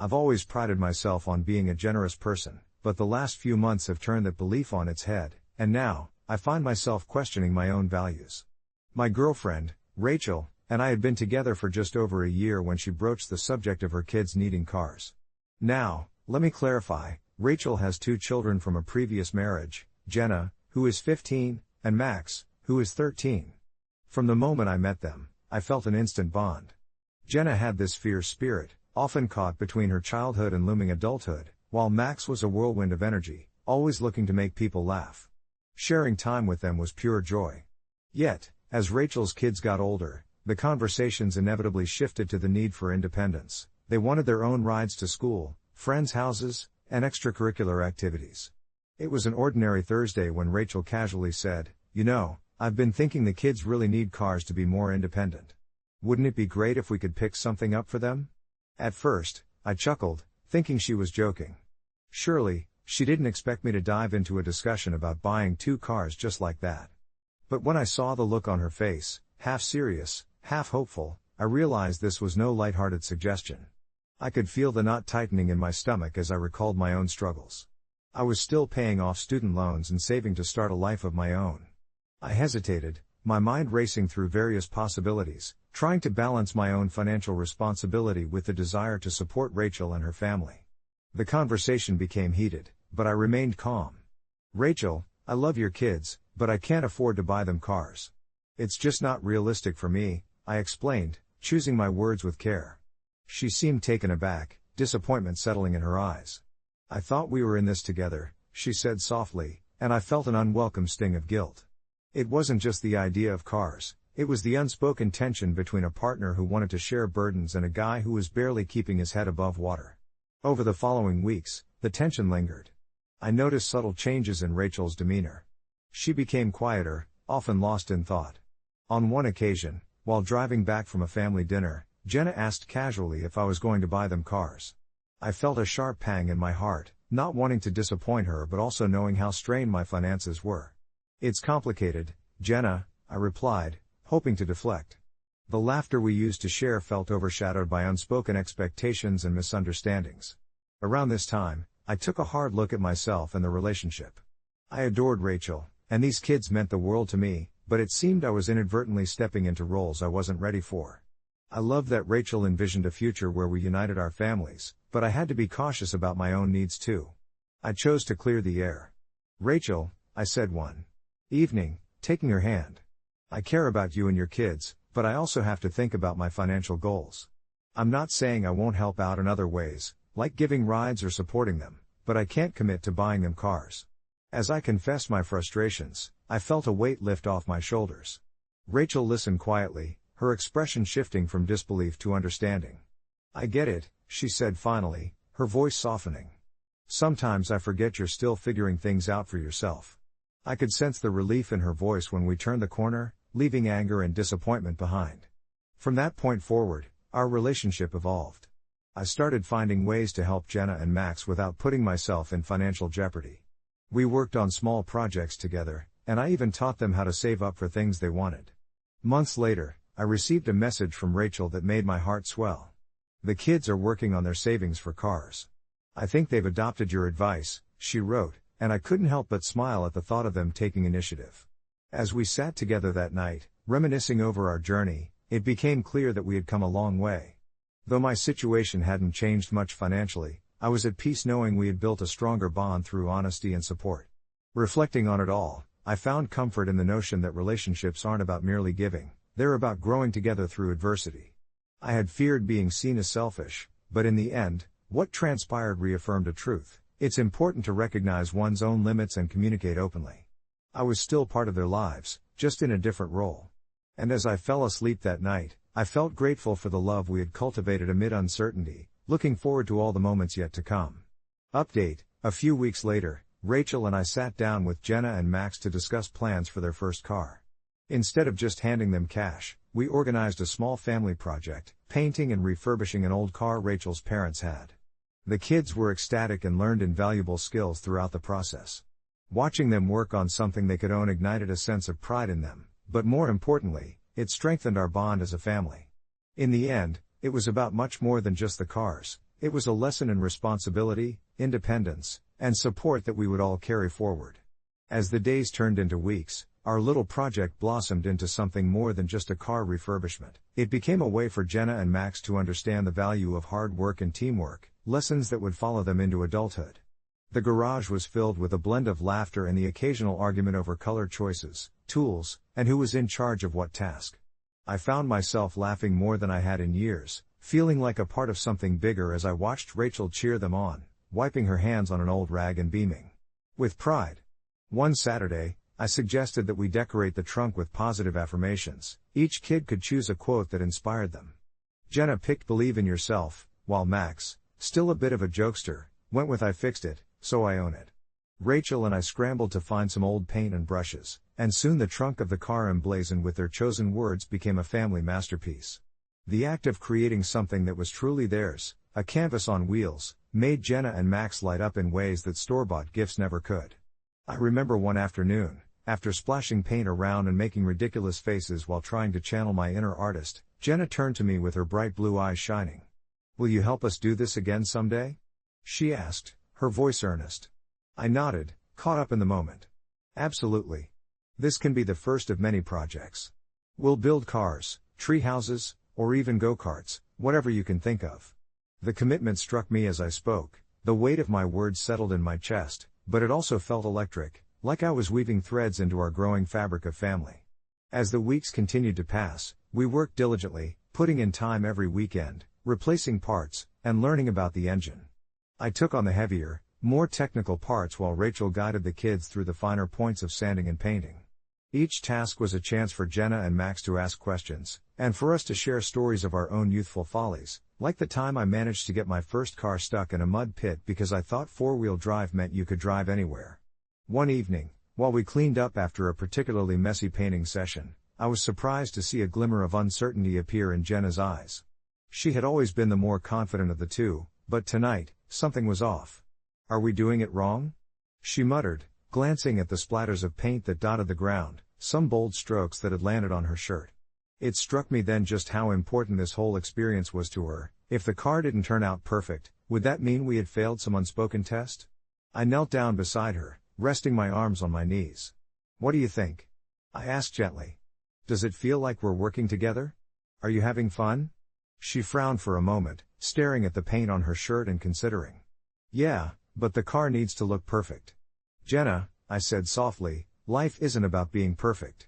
I've always prided myself on being a generous person, but the last few months have turned that belief on its head, and now, I find myself questioning my own values. My girlfriend, Rachel, and I had been together for just over a year when she broached the subject of her kids needing cars. Now, let me clarify, Rachel has 2 children from a previous marriage, Jenna, who is 15, and Max, who is 13. From the moment I met them, I felt an instant bond. Jenna had this fierce spirit, often caught between her childhood and looming adulthood, while Max was a whirlwind of energy, always looking to make people laugh. Sharing time with them was pure joy. Yet, as Rachel's kids got older, the conversations inevitably shifted to the need for independence. They wanted their own rides to school, friends' houses, and extracurricular activities. It was an ordinary Thursday when Rachel casually said, "You know, I've been thinking the kids really need cars to be more independent. Wouldn't it be great if we could pick something up for them?" At first, I chuckled, thinking she was joking. Surely, she didn't expect me to dive into a discussion about buying 2 cars just like that. But when I saw the look on her face, half serious, half hopeful, I realized this was no lighthearted suggestion. I could feel the knot tightening in my stomach as I recalled my own struggles. I was still paying off student loans and saving to start a life of my own. I hesitated, my mind racing through various possibilities, trying to balance my own financial responsibility with the desire to support Rachel and her family. The conversation became heated, but I remained calm. "Rachel, I love your kids, but I can't afford to buy them cars. It's just not realistic for me," I explained, choosing my words with care. She seemed taken aback, disappointment settling in her eyes. "I thought we were in this together," she said softly, and I felt an unwelcome sting of guilt. It wasn't just the idea of cars, it was the unspoken tension between a partner who wanted to share burdens and a guy who was barely keeping his head above water. Over the following weeks, the tension lingered. I noticed subtle changes in Rachel's demeanor. She became quieter, often lost in thought. On one occasion, while driving back from a family dinner, Jenna asked casually if I was going to buy them cars. I felt a sharp pang in my heart, not wanting to disappoint her but also knowing how strained my finances were. "It's complicated, Jenna," I replied, hoping to deflect. The laughter we used to share felt overshadowed by unspoken expectations and misunderstandings. Around this time, I took a hard look at myself and the relationship. I adored Rachel, and these kids meant the world to me, but it seemed I was inadvertently stepping into roles I wasn't ready for. I loved that Rachel envisioned a future where we united our families, but I had to be cautious about my own needs too. I chose to clear the air. "Rachel," I said one evening, taking her hand. "I care about you and your kids, but I also have to think about my financial goals. I'm not saying I won't help out in other ways, like giving rides or supporting them, but I can't commit to buying them cars." As I confessed my frustrations, I felt a weight lift off my shoulders. Rachel listened quietly, her expression shifting from disbelief to understanding. "I get it," she said finally, her voice softening. "Sometimes I forget you're still figuring things out for yourself." I could sense the relief in her voice when we turned the corner, leaving anger and disappointment behind. From that point forward, our relationship evolved. I started finding ways to help Jenna and Max without putting myself in financial jeopardy. We worked on small projects together, and I even taught them how to save up for things they wanted. Months later, I received a message from Rachel that made my heart swell. "The kids are working on their savings for cars. I think they've adopted your advice," she wrote, and I couldn't help but smile at the thought of them taking initiative. As we sat together that night, reminiscing over our journey, it became clear that we had come a long way. Though my situation hadn't changed much financially, I was at peace knowing we had built a stronger bond through honesty and support. Reflecting on it all, I found comfort in the notion that relationships aren't about merely giving, they're about growing together through adversity. I had feared being seen as selfish, but in the end, what transpired reaffirmed a truth: it's important to recognize one's own limits and communicate openly. I was still part of their lives, just in a different role. And as I fell asleep that night, I felt grateful for the love we had cultivated amid uncertainty, looking forward to all the moments yet to come. Update: a few weeks later, Rachel and I sat down with Jenna and Max to discuss plans for their first car. Instead of just handing them cash, we organized a small family project, painting and refurbishing an old car Rachel's parents had. The kids were ecstatic and learned invaluable skills throughout the process. Watching them work on something they could own ignited a sense of pride in them, but more importantly, it strengthened our bond as a family. In the end, it was about much more than just the cars. It was a lesson in responsibility, independence, and support that we would all carry forward. As the days turned into weeks, our little project blossomed into something more than just a car refurbishment. It became a way for Jenna and Max to understand the value of hard work and teamwork, lessons that would follow them into adulthood. The garage was filled with a blend of laughter and the occasional argument over color choices, tools, and who was in charge of what task. I found myself laughing more than I had in years, feeling like a part of something bigger as I watched Rachel cheer them on, wiping her hands on an old rag and beaming with pride. One Saturday, I suggested that we decorate the trunk with positive affirmations. Each kid could choose a quote that inspired them. Jenna picked "Believe in yourself," while Max, still a bit of a jokester, went with "I fixed it, so I own it." Rachel and I scrambled to find some old paint and brushes, and soon the trunk of the car emblazoned with their chosen words became a family masterpiece. The act of creating something that was truly theirs, a canvas on wheels, made Jenna and Max light up in ways that store-bought gifts never could. I remember one afternoon, after splashing paint around and making ridiculous faces while trying to channel my inner artist, Jenna turned to me with her bright blue eyes shining. "Will you help us do this again someday?" she asked, her voice earnest. I nodded, caught up in the moment. "Absolutely. This can be the first of many projects. We'll build cars, tree houses, or even go-karts, whatever you can think of." The commitment struck me as I spoke, the weight of my words settled in my chest, but it also felt electric, like I was weaving threads into our growing fabric of family. As the weeks continued to pass, we worked diligently, putting in time every weekend, replacing parts, and learning about the engine. I took on the heavier, more technical parts while Rachel guided the kids through the finer points of sanding and painting. Each task was a chance for Jenna and Max to ask questions, and for us to share stories of our own youthful follies, like the time I managed to get my first car stuck in a mud pit because I thought four-wheel drive meant you could drive anywhere. One evening, while we cleaned up after a particularly messy painting session, I was surprised to see a glimmer of uncertainty appear in Jenna's eyes. She had always been the more confident of the two, but tonight, something was off. "Are we doing it wrong?" she muttered, glancing at the splatters of paint that dotted the ground, some bold strokes that had landed on her shirt. It struck me then just how important this whole experience was to her. If the car didn't turn out perfect, would that mean we had failed some unspoken test? I knelt down beside her, resting my arms on my knees. "What do you think?" I asked gently. "Does it feel like we're working together? Are you having fun?" She frowned for a moment, staring at the paint on her shirt and considering. "Yeah, but the car needs to look perfect." "Jenna," I said softly, "life isn't about being perfect.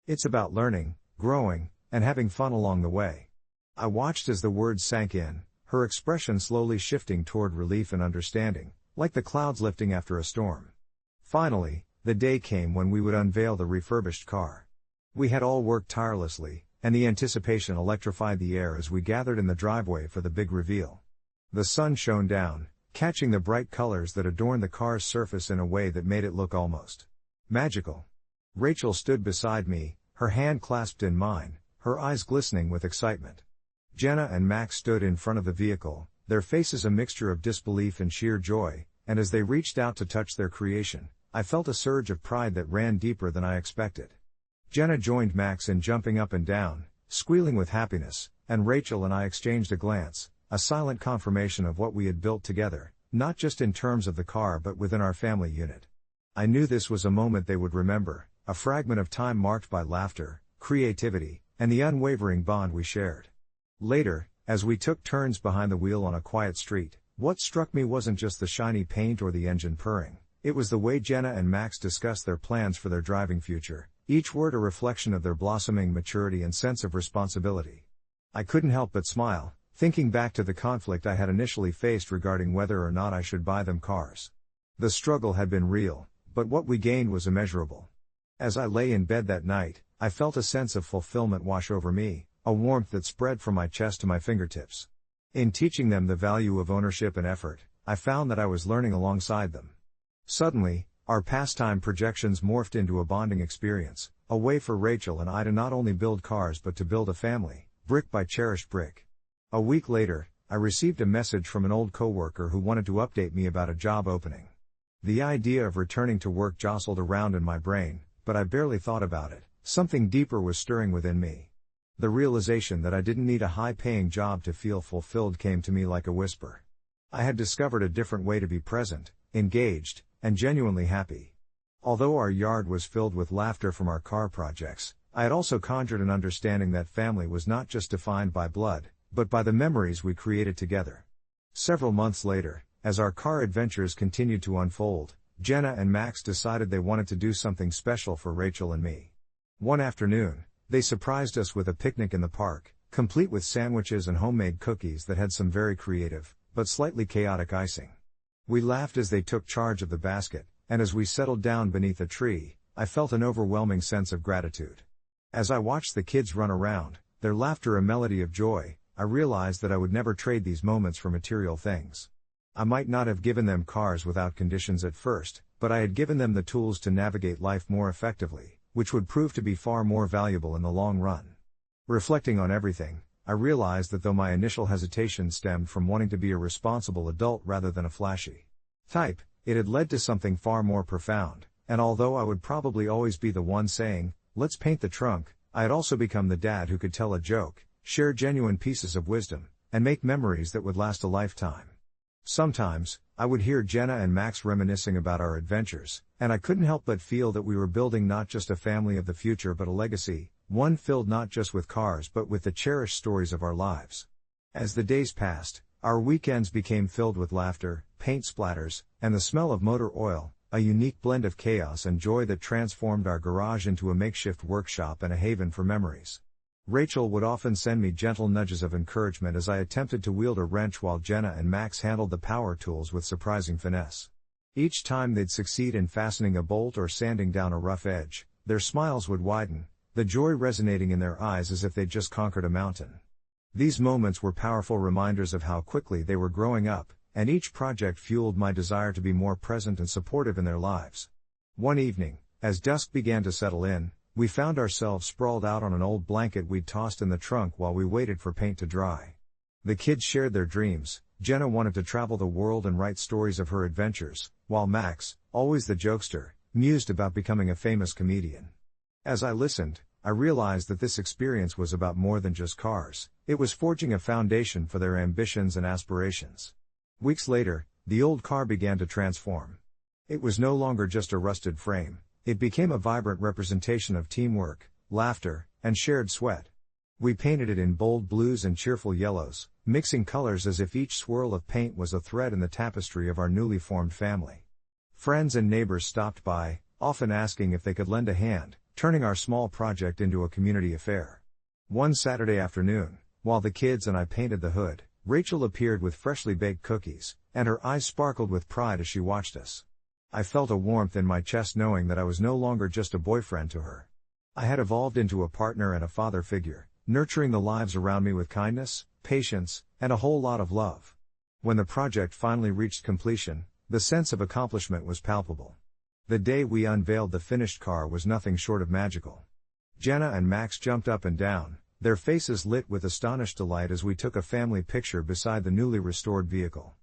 It's about learning, growing, and having fun along the way." I watched as the words sank in, her expression slowly shifting toward relief and understanding, like the clouds lifting after a storm. Finally, the day came when we would unveil the refurbished car. We had all worked tirelessly, and the anticipation electrified the air as we gathered in the driveway for the big reveal. The sun shone down, catching the bright colors that adorned the car's surface in a way that made it look almost magical. Rachel stood beside me, her hand clasped in mine, her eyes glistening with excitement. Jenna and Max stood in front of the vehicle, their faces a mixture of disbelief and sheer joy, and as they reached out to touch their creation, I felt a surge of pride that ran deeper than I expected. Jenna joined Max in jumping up and down, squealing with happiness, and Rachel and I exchanged a glance, a silent confirmation of what we had built together, not just in terms of the car but within our family unit. I knew this was a moment they would remember, a fragment of time marked by laughter, creativity, and the unwavering bond we shared. Later, as we took turns behind the wheel on a quiet street, what struck me wasn't just the shiny paint or the engine purring, it was the way Jenna and Max discussed their plans for their driving future, each word a reflection of their blossoming maturity and sense of responsibility. I couldn't help but smile, thinking back to the conflict I had initially faced regarding whether or not I should buy them cars. The struggle had been real, but what we gained was immeasurable. As I lay in bed that night, I felt a sense of fulfillment wash over me, a warmth that spread from my chest to my fingertips. In teaching them the value of ownership and effort, I found that I was learning alongside them. Suddenly, our pastime projections morphed into a bonding experience, a way for Rachel and I to not only build cars but to build a family, brick by cherished brick. A week later, I received a message from an old coworker who wanted to update me about a job opening. The idea of returning to work jostled around in my brain, but I barely thought about it. Something deeper was stirring within me. The realization that I didn't need a high-paying job to feel fulfilled came to me like a whisper. I had discovered a different way to be present, engaged, and genuinely happy. Although our yard was filled with laughter from our car projects, I had also conjured an understanding that family was not just defined by blood, but by the memories we created together. Several months later, as our car adventures continued to unfold, Jenna and Max decided they wanted to do something special for Rachel and me. One afternoon, they surprised us with a picnic in the park, complete with sandwiches and homemade cookies that had some very creative, but slightly chaotic icing. We laughed as they took charge of the basket, and as we settled down beneath a tree, I felt an overwhelming sense of gratitude. As I watched the kids run around, their laughter a melody of joy, I realized that I would never trade these moments for material things. I might not have given them cars without conditions at first, but I had given them the tools to navigate life more effectively, which would prove to be far more valuable in the long run. Reflecting on everything, I realized that though my initial hesitation stemmed from wanting to be a responsible adult rather than a flashy type, it had led to something far more profound, and although I would probably always be the one saying, "Let's paint the trunk," I had also become the dad who could tell a joke, share genuine pieces of wisdom, and make memories that would last a lifetime. Sometimes, I would hear Jenna and Max reminiscing about our adventures, and I couldn't help but feel that we were building not just a family of the future but a legacy, one filled not just with cars but with the cherished stories of our lives. As the days passed, our weekends became filled with laughter, paint splatters, and the smell of motor oil, a unique blend of chaos and joy that transformed our garage into a makeshift workshop and a haven for memories. Rachel would often send me gentle nudges of encouragement as I attempted to wield a wrench while Jenna and Max handled the power tools with surprising finesse. Each time they'd succeed in fastening a bolt or sanding down a rough edge, their smiles would widen, the joy resonating in their eyes as if they'd just conquered a mountain. These moments were powerful reminders of how quickly they were growing up, and each project fueled my desire to be more present and supportive in their lives. One evening, as dusk began to settle in, we found ourselves sprawled out on an old blanket we'd tossed in the trunk while we waited for paint to dry. The kids shared their dreams. Jenna wanted to travel the world and write stories of her adventures, while Max, always the jokester, mused about becoming a famous comedian. As I listened, I realized that this experience was about more than just cars. It was forging a foundation for their ambitions and aspirations. Weeks later, the old car began to transform. It was no longer just a rusted frame. It became a vibrant representation of teamwork, laughter, and shared sweat. We painted it in bold blues and cheerful yellows, mixing colors as if each swirl of paint was a thread in the tapestry of our newly formed family. Friends and neighbors stopped by, often asking if they could lend a hand, turning our small project into a community affair. One Saturday afternoon, while the kids and I painted the hood, Rachel appeared with freshly baked cookies, and her eyes sparkled with pride as she watched us. I felt a warmth in my chest knowing that I was no longer just a boyfriend to her. I had evolved into a partner and a father figure, nurturing the lives around me with kindness, patience, and a whole lot of love. When the project finally reached completion, the sense of accomplishment was palpable. The day we unveiled the finished car was nothing short of magical. Jenna and Max jumped up and down, their faces lit with astonished delight as we took a family picture beside the newly restored vehicle.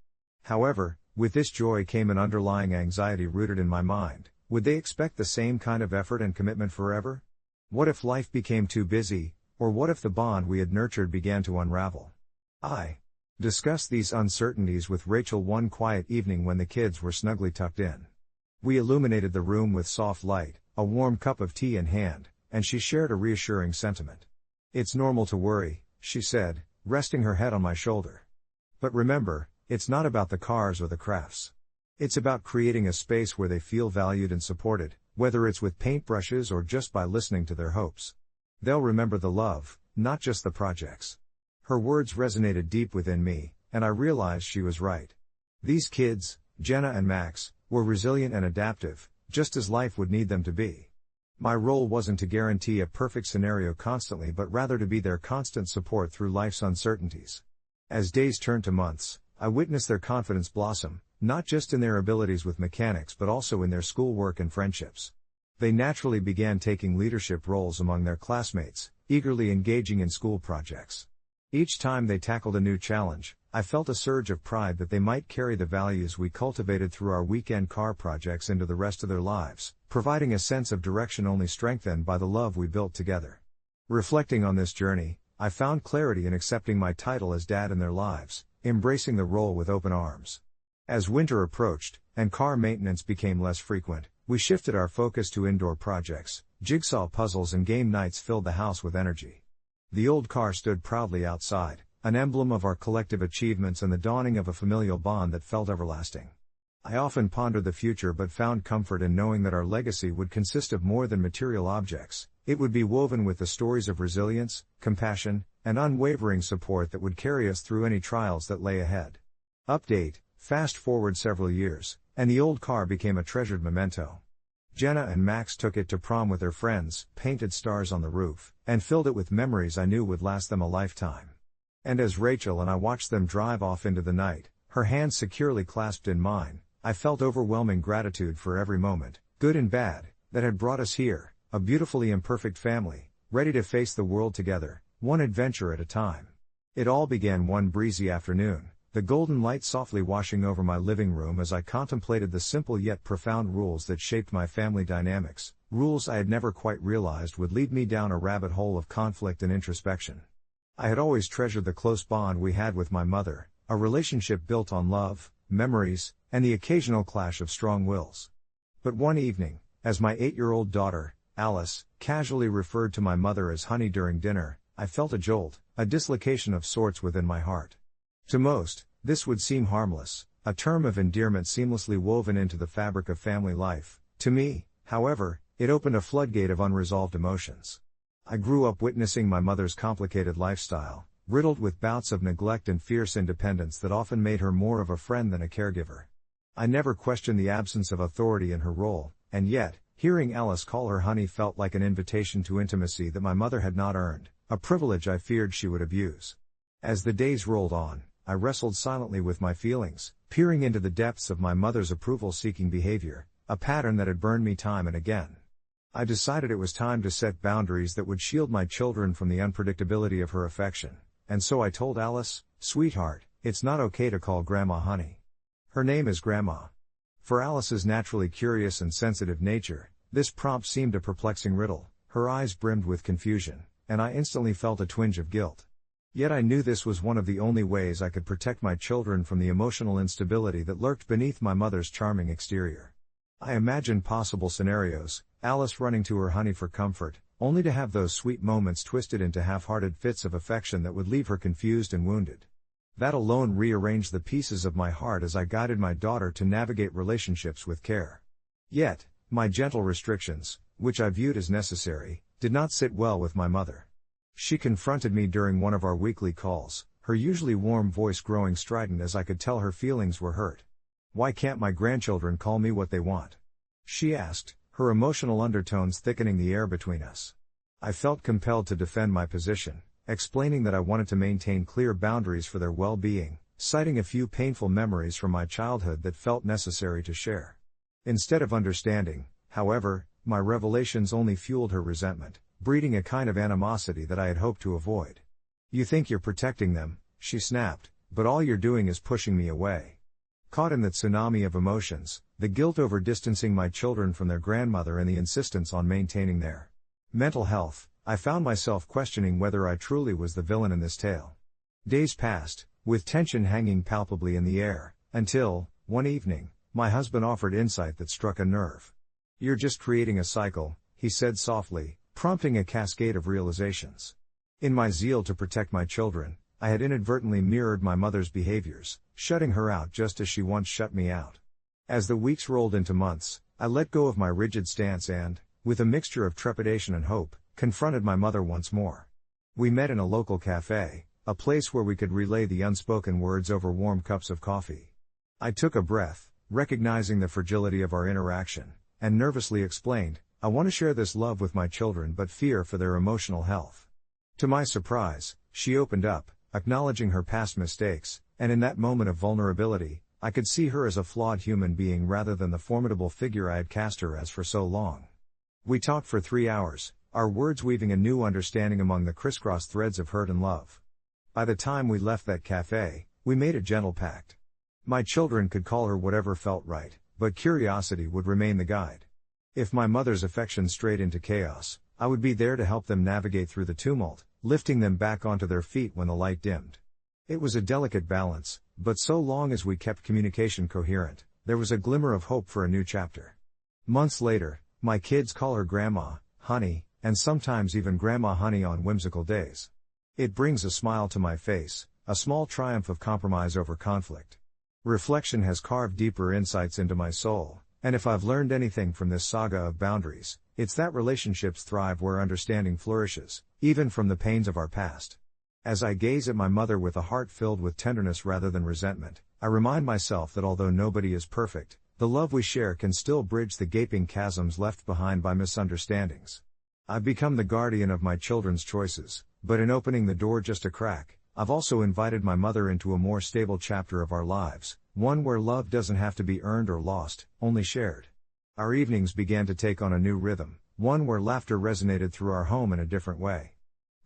However, with this joy came an underlying anxiety rooted in my mind. Would they expect the same kind of effort and commitment forever? What if life became too busy, or what if the bond we had nurtured began to unravel? I discussed these uncertainties with Rachel one quiet evening when the kids were snugly tucked in. We illuminated the room with soft light, a warm cup of tea in hand, and she shared a reassuring sentiment. "It's normal to worry," she said, resting her head on my shoulder. "But remember, it's not about the cars or the crafts. It's about creating a space where they feel valued and supported, whether it's with paintbrushes or just by listening to their hopes. They'll remember the love, not just the projects." Her words resonated deep within me, and I realized she was right. These kids, Jenna and Max, were resilient and adaptive, just as life would need them to be. My role wasn't to guarantee a perfect scenario constantly but rather to be their constant support through life's uncertainties. As days turned to months, I witnessed their confidence blossom, not just in their abilities with mechanics but also in their schoolwork and friendships. They naturally began taking leadership roles among their classmates, eagerly engaging in school projects. Each time they tackled a new challenge, I felt a surge of pride that they might carry the values we cultivated through our weekend car projects into the rest of their lives, providing a sense of direction only strengthened by the love we built together. Reflecting on this journey, I found clarity in accepting my title as dad in their lives. embracing the role with open arms. As winter approached, and car maintenance became less frequent, we shifted our focus to indoor projects. Jigsaw puzzles and game nights filled the house with energy. The old car stood proudly outside, an emblem of our collective achievements and the dawning of a familial bond that felt everlasting. I often pondered the future but found comfort in knowing that our legacy would consist of more than material objects. It would be woven with the stories of resilience, compassion, and unwavering support that would carry us through any trials that lay ahead. Update: fast forward several years, and the old car became a treasured memento. Jenna and Max took it to prom with their friends, painted stars on the roof, and filled it with memories I knew would last them a lifetime. And as Rachel and I watched them drive off into the night, her hands securely clasped in mine, I felt overwhelming gratitude for every moment, good and bad, that had brought us here, a beautifully imperfect family, ready to face the world together, one adventure at a time. It all began one breezy afternoon, the golden light softly washing over my living room as I contemplated the simple yet profound rules that shaped my family dynamics, rules I had never quite realized would lead me down a rabbit hole of conflict and introspection. I had always treasured the close bond we had with my mother, a relationship built on love, memories, and the occasional clash of strong wills. But one evening, as my 8-year-old daughter, Alice, casually referred to my mother as honey during dinner, I felt a jolt, a dislocation of sorts within my heart. To most, this would seem harmless, a term of endearment seamlessly woven into the fabric of family life. To me, however, it opened a floodgate of unresolved emotions. I grew up witnessing my mother's complicated lifestyle, riddled with bouts of neglect and fierce independence that often made her more of a friend than a caregiver. I never questioned the absence of authority in her role, and yet, hearing Alice call her honey felt like an invitation to intimacy that my mother had not earned, a privilege I feared she would abuse. As the days rolled on, I wrestled silently with my feelings, peering into the depths of my mother's approval-seeking behavior, a pattern that had burned me time and again. I decided it was time to set boundaries that would shield my children from the unpredictability of her affection, and so I told Alice, "Sweetheart, it's not okay to call Grandma honey. Her name is Grandma." For Alice's naturally curious and sensitive nature, this prompt seemed a perplexing riddle. Her eyes brimmed with confusion, and I instantly felt a twinge of guilt. Yet I knew this was one of the only ways I could protect my children from the emotional instability that lurked beneath my mother's charming exterior. I imagined possible scenarios, Alice running to her honey for comfort, only to have those sweet moments twisted into half-hearted fits of affection that would leave her confused and wounded. That alone rearranged the pieces of my heart as I guided my daughter to navigate relationships with care. Yet, my gentle restrictions, which I viewed as necessary, did not sit well with my mother. She confronted me during one of our weekly calls, her usually warm voice growing strident as I could tell her feelings were hurt. "Why can't my grandchildren call me what they want?" she asked, her emotional undertones thickening the air between us. I felt compelled to defend my position, explaining that I wanted to maintain clear boundaries for their well-being, citing a few painful memories from my childhood that felt necessary to share. Instead of understanding, however, my revelations only fueled her resentment, breeding a kind of animosity that I had hoped to avoid. "You think you're protecting them," she snapped, "but all you're doing is pushing me away." Caught in that tsunami of emotions, the guilt over distancing my children from their grandmother and the insistence on maintaining their mental health, I found myself questioning whether I truly was the villain in this tale. Days passed, with tension hanging palpably in the air, until, one evening, my husband offered insight that struck a nerve. "You're just creating a cycle," he said softly, prompting a cascade of realizations. In my zeal to protect my children, I had inadvertently mirrored my mother's behaviors, shutting her out just as she once shut me out. As the weeks rolled into months, I let go of my rigid stance and, with a mixture of trepidation and hope, confronted my mother once more. We met in a local cafe, a place where we could relay the unspoken words over warm cups of coffee. I took a breath, recognizing the fragility of our interaction, and nervously explained, "I want to share this love with my children but fear for their emotional health." To my surprise, she opened up, acknowledging her past mistakes, and in that moment of vulnerability, I could see her as a flawed human being rather than the formidable figure I had cast her as for so long. We talked for 3 hours, our words weaving a new understanding among the crisscross threads of hurt and love. By the time we left that cafe, we made a gentle pact. My children could call her whatever felt right, but curiosity would remain the guide. If my mother's affection strayed into chaos, I would be there to help them navigate through the tumult, lifting them back onto their feet when the light dimmed. It was a delicate balance, but so long as we kept communication coherent, there was a glimmer of hope for a new chapter. Months later, my kids call her Grandma, Honey, and sometimes even Grandma Honey on whimsical days. It brings a smile to my face, a small triumph of compromise over conflict. Reflection has carved deeper insights into my soul, and if I've learned anything from this saga of boundaries, it's that relationships thrive where understanding flourishes, even from the pains of our past. As I gaze at my mother with a heart filled with tenderness rather than resentment, I remind myself that although nobody is perfect, the love we share can still bridge the gaping chasms left behind by misunderstandings. I've become the guardian of my children's choices, but in opening the door just a crack, I've also invited my mother into a more stable chapter of our lives, one where love doesn't have to be earned or lost, only shared. Our evenings began to take on a new rhythm, one where laughter resonated through our home in a different way.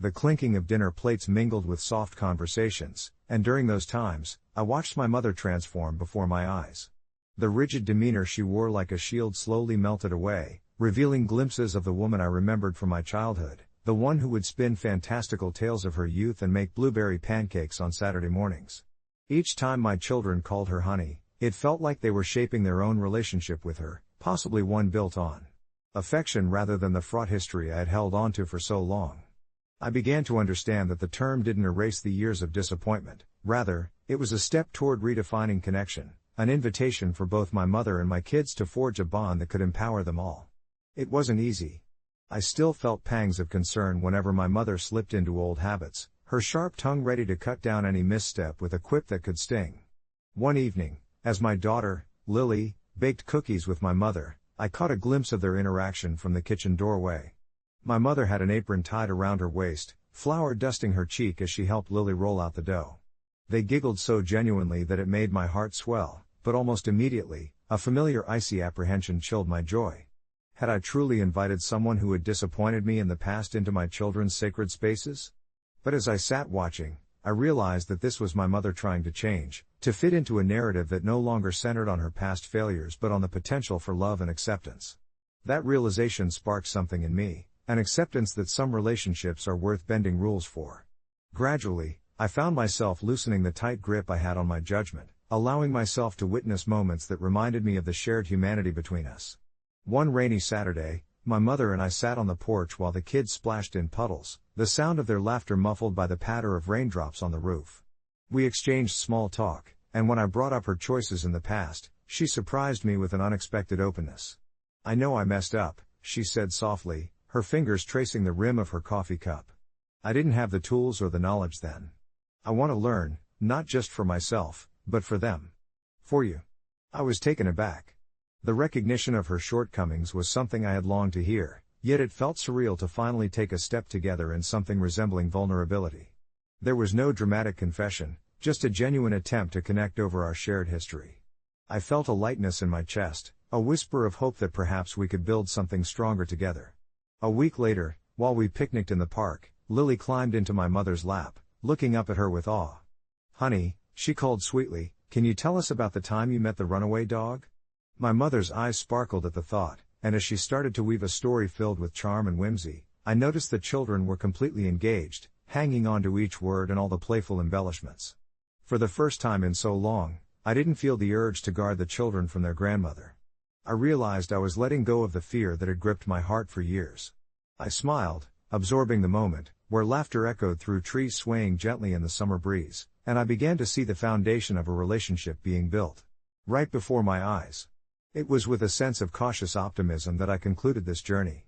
The clinking of dinner plates mingled with soft conversations, and during those times, I watched my mother transform before my eyes. The rigid demeanor she wore like a shield slowly melted away, revealing glimpses of the woman I remembered from my childhood, the one who would spin fantastical tales of her youth and make blueberry pancakes on Saturday mornings. Each time my children called her Honey, it felt like they were shaping their own relationship with her, possibly one built on affection rather than the fraught history I had held onto for so long. I began to understand that the term didn't erase the years of disappointment, rather, it was a step toward redefining connection, an invitation for both my mother and my kids to forge a bond that could empower them all. It wasn't easy. I still felt pangs of concern whenever my mother slipped into old habits, her sharp tongue ready to cut down any misstep with a quip that could sting. One evening, as my daughter, Lily, baked cookies with my mother, I caught a glimpse of their interaction from the kitchen doorway. My mother had an apron tied around her waist, flour dusting her cheek as she helped Lily roll out the dough. They giggled so genuinely that it made my heart swell, but almost immediately, a familiar icy apprehension chilled my joy. Had I truly invited someone who had disappointed me in the past into my children's sacred spaces? But as I sat watching, I realized that this was my mother trying to change, to fit into a narrative that no longer centered on her past failures but on the potential for love and acceptance. That realization sparked something in me, an acceptance that some relationships are worth bending rules for. Gradually, I found myself loosening the tight grip I had on my judgment, allowing myself to witness moments that reminded me of the shared humanity between us. One rainy Saturday, my mother and I sat on the porch while the kids splashed in puddles, the sound of their laughter muffled by the patter of raindrops on the roof. We exchanged small talk, and when I brought up her choices in the past, she surprised me with an unexpected openness. "I know I messed up," she said softly, her fingers tracing the rim of her coffee cup. "I didn't have the tools or the knowledge then. I want to learn, not just for myself, but for them. For you." I was taken aback. The recognition of her shortcomings was something I had longed to hear, yet it felt surreal to finally take a step together in something resembling vulnerability. There was no dramatic confession, just a genuine attempt to connect over our shared history. I felt a lightness in my chest, a whisper of hope that perhaps we could build something stronger together. A week later, while we picnicked in the park, Lily climbed into my mother's lap, looking up at her with awe. "Honey," she called sweetly, "can you tell us about the time you met the runaway dog?" My mother's eyes sparkled at the thought, and as she started to weave a story filled with charm and whimsy, I noticed the children were completely engaged, hanging on to each word and all the playful embellishments. For the first time in so long, I didn't feel the urge to guard the children from their grandmother. I realized I was letting go of the fear that had gripped my heart for years. I smiled, absorbing the moment, where laughter echoed through trees swaying gently in the summer breeze, and I began to see the foundation of a relationship being built right before my eyes. It was with a sense of cautious optimism that I concluded this journey.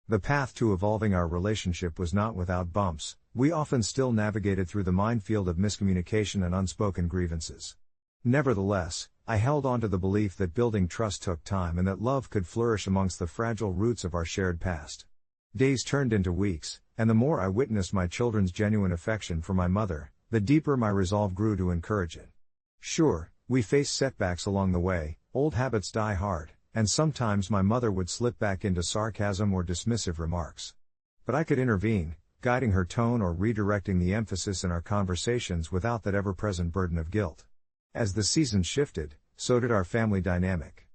The path to evolving our relationship was not without bumps. We often still navigated through the minefield of miscommunication and unspoken grievances. Nevertheless, I held on to the belief that building trust took time and that love could flourish amongst the fragile roots of our shared past. Days turned into weeks, and the more I witnessed my children's genuine affection for my mother, the deeper my resolve grew to encourage it. Sure, we faced setbacks along the way, old habits die hard, and sometimes my mother would slip back into sarcasm or dismissive remarks. But I could intervene, guiding her tone or redirecting the emphasis in our conversations without that ever-present burden of guilt. As the seasons shifted, so did our family dynamic.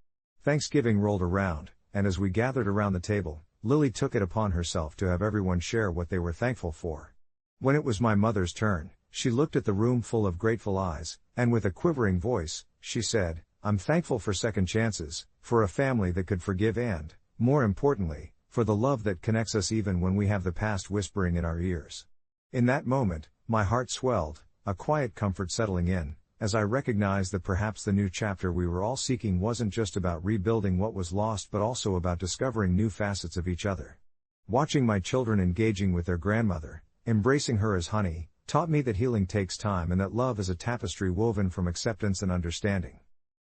Thanksgiving rolled around, and as we gathered around the table, Lily took it upon herself to have everyone share what they were thankful for. When it was my mother's turn, she looked at the room full of grateful eyes, and with a quivering voice, she said, "I'm thankful for second chances, for a family that could forgive and, more importantly, for the love that connects us even when we have the past whispering in our ears." In that moment, my heart swelled, a quiet comfort settling in, as I recognized that perhaps the new chapter we were all seeking wasn't just about rebuilding what was lost but also about discovering new facets of each other. Watching my children engaging with their grandmother, embracing her as honey, taught me that healing takes time and that love is a tapestry woven from acceptance and understanding.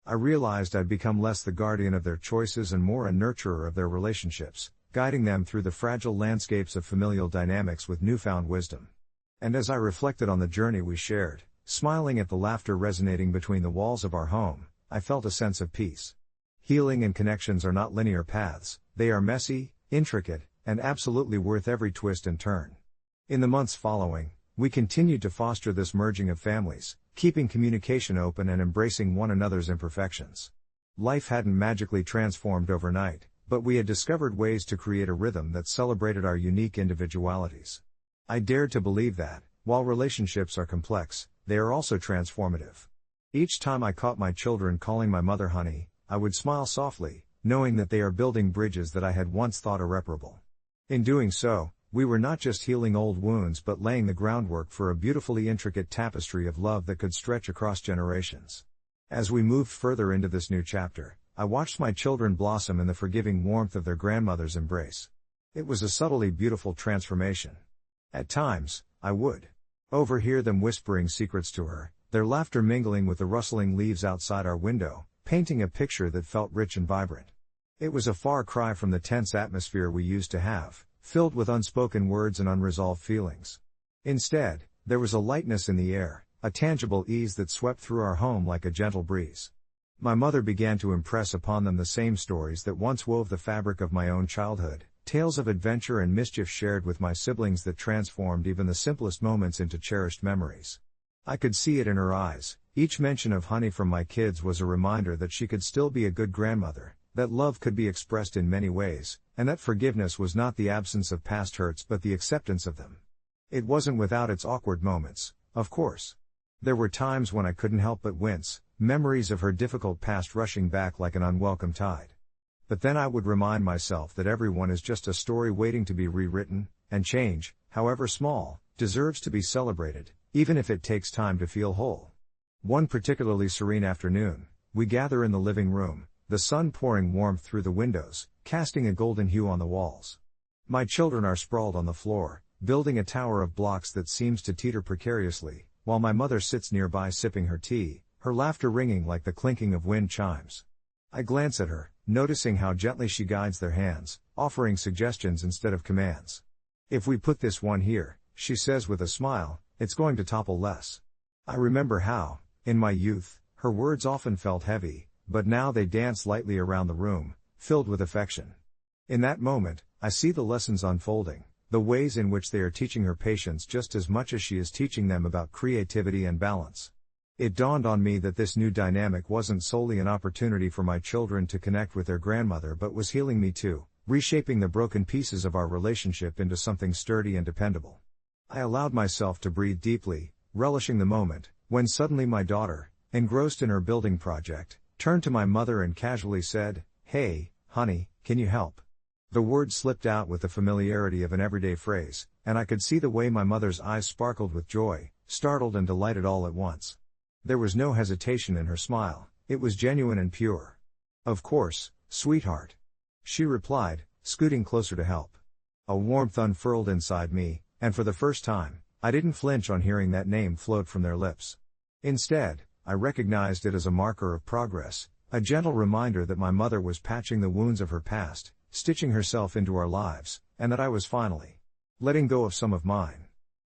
I realized I'd become less the guardian of their choices and more a nurturer of their relationships, guiding them through the fragile landscapes of familial dynamics with newfound wisdom. And as I reflected on the journey we shared, smiling at the laughter resonating between the walls of our home, I felt a sense of peace. Healing and connections are not linear paths, they are messy, intricate, and absolutely worth every twist and turn. In the months following, we continued to foster this merging of families, keeping communication open and embracing one another's imperfections. Life hadn't magically transformed overnight, but we had discovered ways to create a rhythm that celebrated our unique individualities. I dared to believe that, while relationships are complex, they are also transformative. Each time I caught my children calling my mother honey, I would smile softly, knowing that they are building bridges that I had once thought irreparable. In doing so, we were not just healing old wounds but laying the groundwork for a beautifully intricate tapestry of love that could stretch across generations. As we moved further into this new chapter, I watched my children blossom in the forgiving warmth of their grandmother's embrace. It was a subtly beautiful transformation. At times, I would overhear them whispering secrets to her, their laughter mingling with the rustling leaves outside our window, painting a picture that felt rich and vibrant. It was a far cry from the tense atmosphere we used to have, filled with unspoken words and unresolved feelings. Instead, there was a lightness in the air, a tangible ease that swept through our home like a gentle breeze. My mother began to impress upon them the same stories that once wove the fabric of my own childhood, tales of adventure and mischief shared with my siblings that transformed even the simplest moments into cherished memories. I could see it in her eyes. Each mention of honey from my kids was a reminder that she could still be a good grandmother, that love could be expressed in many ways, and that forgiveness was not the absence of past hurts but the acceptance of them. It wasn't without its awkward moments, of course. There were times when I couldn't help but wince, memories of her difficult past rushing back like an unwelcome tide. But then I would remind myself that everyone is just a story waiting to be rewritten, and change, however small, deserves to be celebrated, even if it takes time to feel whole. One particularly serene afternoon, we gather in the living room, the sun pouring warmth through the windows, casting a golden hue on the walls. My children are sprawled on the floor, building a tower of blocks that seems to teeter precariously, while my mother sits nearby sipping her tea, her laughter ringing like the clinking of wind chimes. I glance at her, noticing how gently she guides their hands, offering suggestions instead of commands. "If we put this one here," she says with a smile, "it's going to topple less." I remember how, in my youth, her words often felt heavy, but now they dance lightly around the room, filled with affection. In that moment, I see the lessons unfolding, the ways in which they are teaching her patience just as much as she is teaching them about creativity and balance. It dawned on me that this new dynamic wasn't solely an opportunity for my children to connect with their grandmother but was healing me too, reshaping the broken pieces of our relationship into something sturdy and dependable. I allowed myself to breathe deeply, relishing the moment, when suddenly my daughter, engrossed in her building project, turned to my mother and casually said, "Hey, honey, can you help?" The word slipped out with the familiarity of an everyday phrase, and I could see the way my mother's eyes sparkled with joy, startled and delighted all at once. There was no hesitation in her smile, it was genuine and pure. "Of course, sweetheart," she replied, scooting closer to help. A warmth unfurled inside me, and for the first time, I didn't flinch on hearing that name float from their lips. Instead, I recognized it as a marker of progress, a gentle reminder that my mother was patching the wounds of her past, stitching herself into our lives, and that I was finally letting go of some of mine.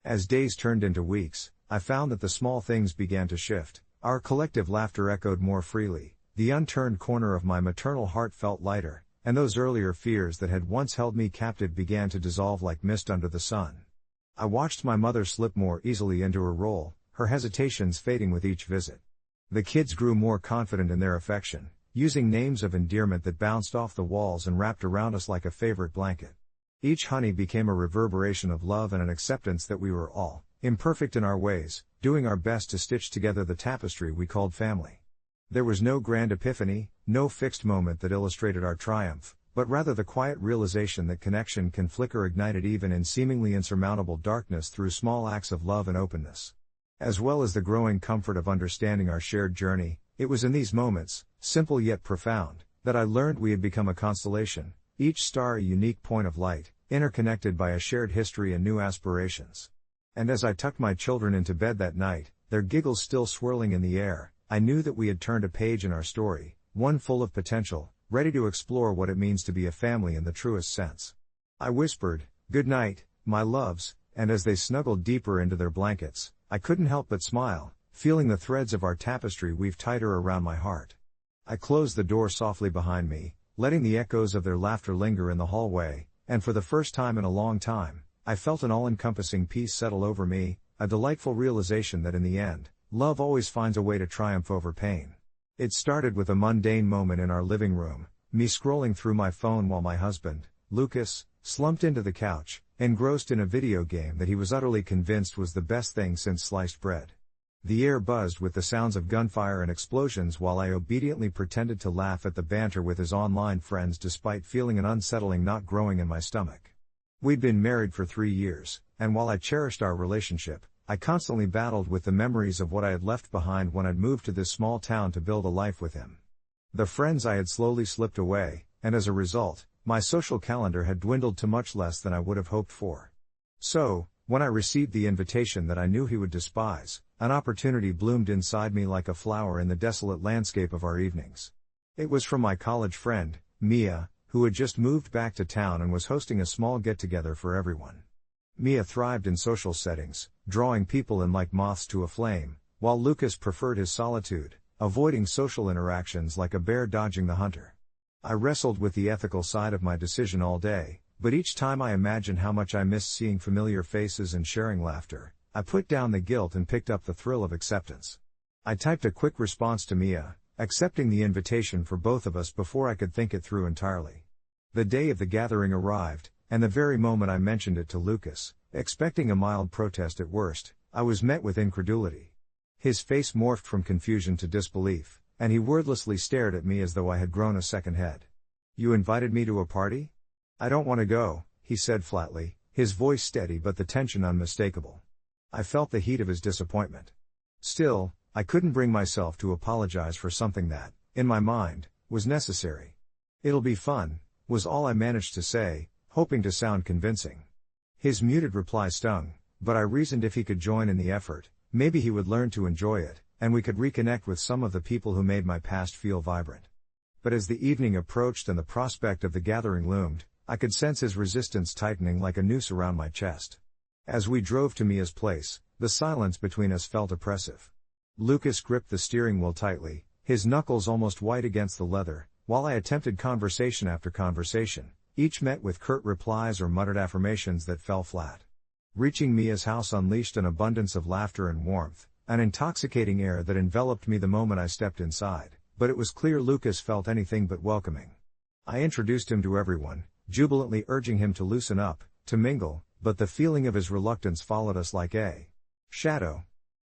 As days turned into weeks, I found that the small things began to shift. Our collective laughter echoed more freely, the unturned corner of my maternal heart felt lighter, and those earlier fears that had once held me captive began to dissolve like mist under the sun. I watched my mother slip more easily into her role, her hesitations fading with each visit. The kids grew more confident in their affection, using names of endearment that bounced off the walls and wrapped around us like a favorite blanket. Each honey became a reverberation of love and an acceptance that we were all imperfect in our ways, doing our best to stitch together the tapestry we called family. There was no grand epiphany, no fixed moment that illustrated our triumph, but rather the quiet realization that connection can flicker ignited even in seemingly insurmountable darkness through small acts of love and openness. As well as the growing comfort of understanding our shared journey, it was in these moments, simple yet profound, that I learned we had become a constellation, each star a unique point of light, interconnected by a shared history and new aspirations. And as I tucked my children into bed that night, their giggles still swirling in the air, I knew that we had turned a page in our story, one full of potential, ready to explore what it means to be a family in the truest sense. I whispered, "Good night, my loves," and as they snuggled deeper into their blankets, I couldn't help but smile, feeling the threads of our tapestry weave tighter around my heart. I closed the door softly behind me, letting the echoes of their laughter linger in the hallway, and for the first time in a long time, I felt an all-encompassing peace settle over me, a delightful realization that in the end, love always finds a way to triumph over pain. It started with a mundane moment in our living room, me scrolling through my phone while my husband, Lucas, slumped into the couch, engrossed in a video game that he was utterly convinced was the best thing since sliced bread. The air buzzed with the sounds of gunfire and explosions while I obediently pretended to laugh at the banter with his online friends despite feeling an unsettling knot growing in my stomach. We'd been married for 3 years, and while I cherished our relationship, I constantly battled with the memories of what I had left behind when I'd moved to this small town to build a life with him. The friends I had slowly slipped away, and as a result, my social calendar had dwindled to much less than I would have hoped for. So, when I received the invitation that I knew he would despise, an opportunity bloomed inside me like a flower in the desolate landscape of our evenings. It was from my college friend, Mia, who had just moved back to town and was hosting a small get-together for everyone. Mia thrived in social settings, drawing people in like moths to a flame, while Lucas preferred his solitude, avoiding social interactions like a bear dodging the hunter. I wrestled with the ethical side of my decision all day, but each time I imagined how much I missed seeing familiar faces and sharing laughter, I put down the guilt and picked up the thrill of acceptance. I typed a quick response to Mia, accepting the invitation for both of us before I could think it through entirely. The day of the gathering arrived, and the very moment I mentioned it to Lucas, expecting a mild protest at worst, I was met with incredulity. His face morphed from confusion to disbelief, and he wordlessly stared at me as though I had grown a second head. "You invited me to a party? I don't want to go," he said flatly, his voice steady but the tension unmistakable. I felt the heat of his disappointment. Still, I couldn't bring myself to apologize for something that, in my mind, was necessary. "It'll be fun," was all I managed to say, hoping to sound convincing. His muted reply stung, but I reasoned if he could join in the effort, maybe he would learn to enjoy it, and we could reconnect with some of the people who made my past feel vibrant. But as the evening approached and the prospect of the gathering loomed, I could sense his resistance tightening like a noose around my chest. As we drove to Mia's place, the silence between us felt oppressive. Lucas gripped the steering wheel tightly, his knuckles almost white against the leather, while I attempted conversation after conversation, each met with curt replies or muttered affirmations that fell flat. Reaching Mia's house unleashed an abundance of laughter and warmth, an intoxicating air that enveloped me the moment I stepped inside, but it was clear Lucas felt anything but welcoming. I introduced him to everyone, jubilantly urging him to loosen up, to mingle, but the feeling of his reluctance followed us like a shadow.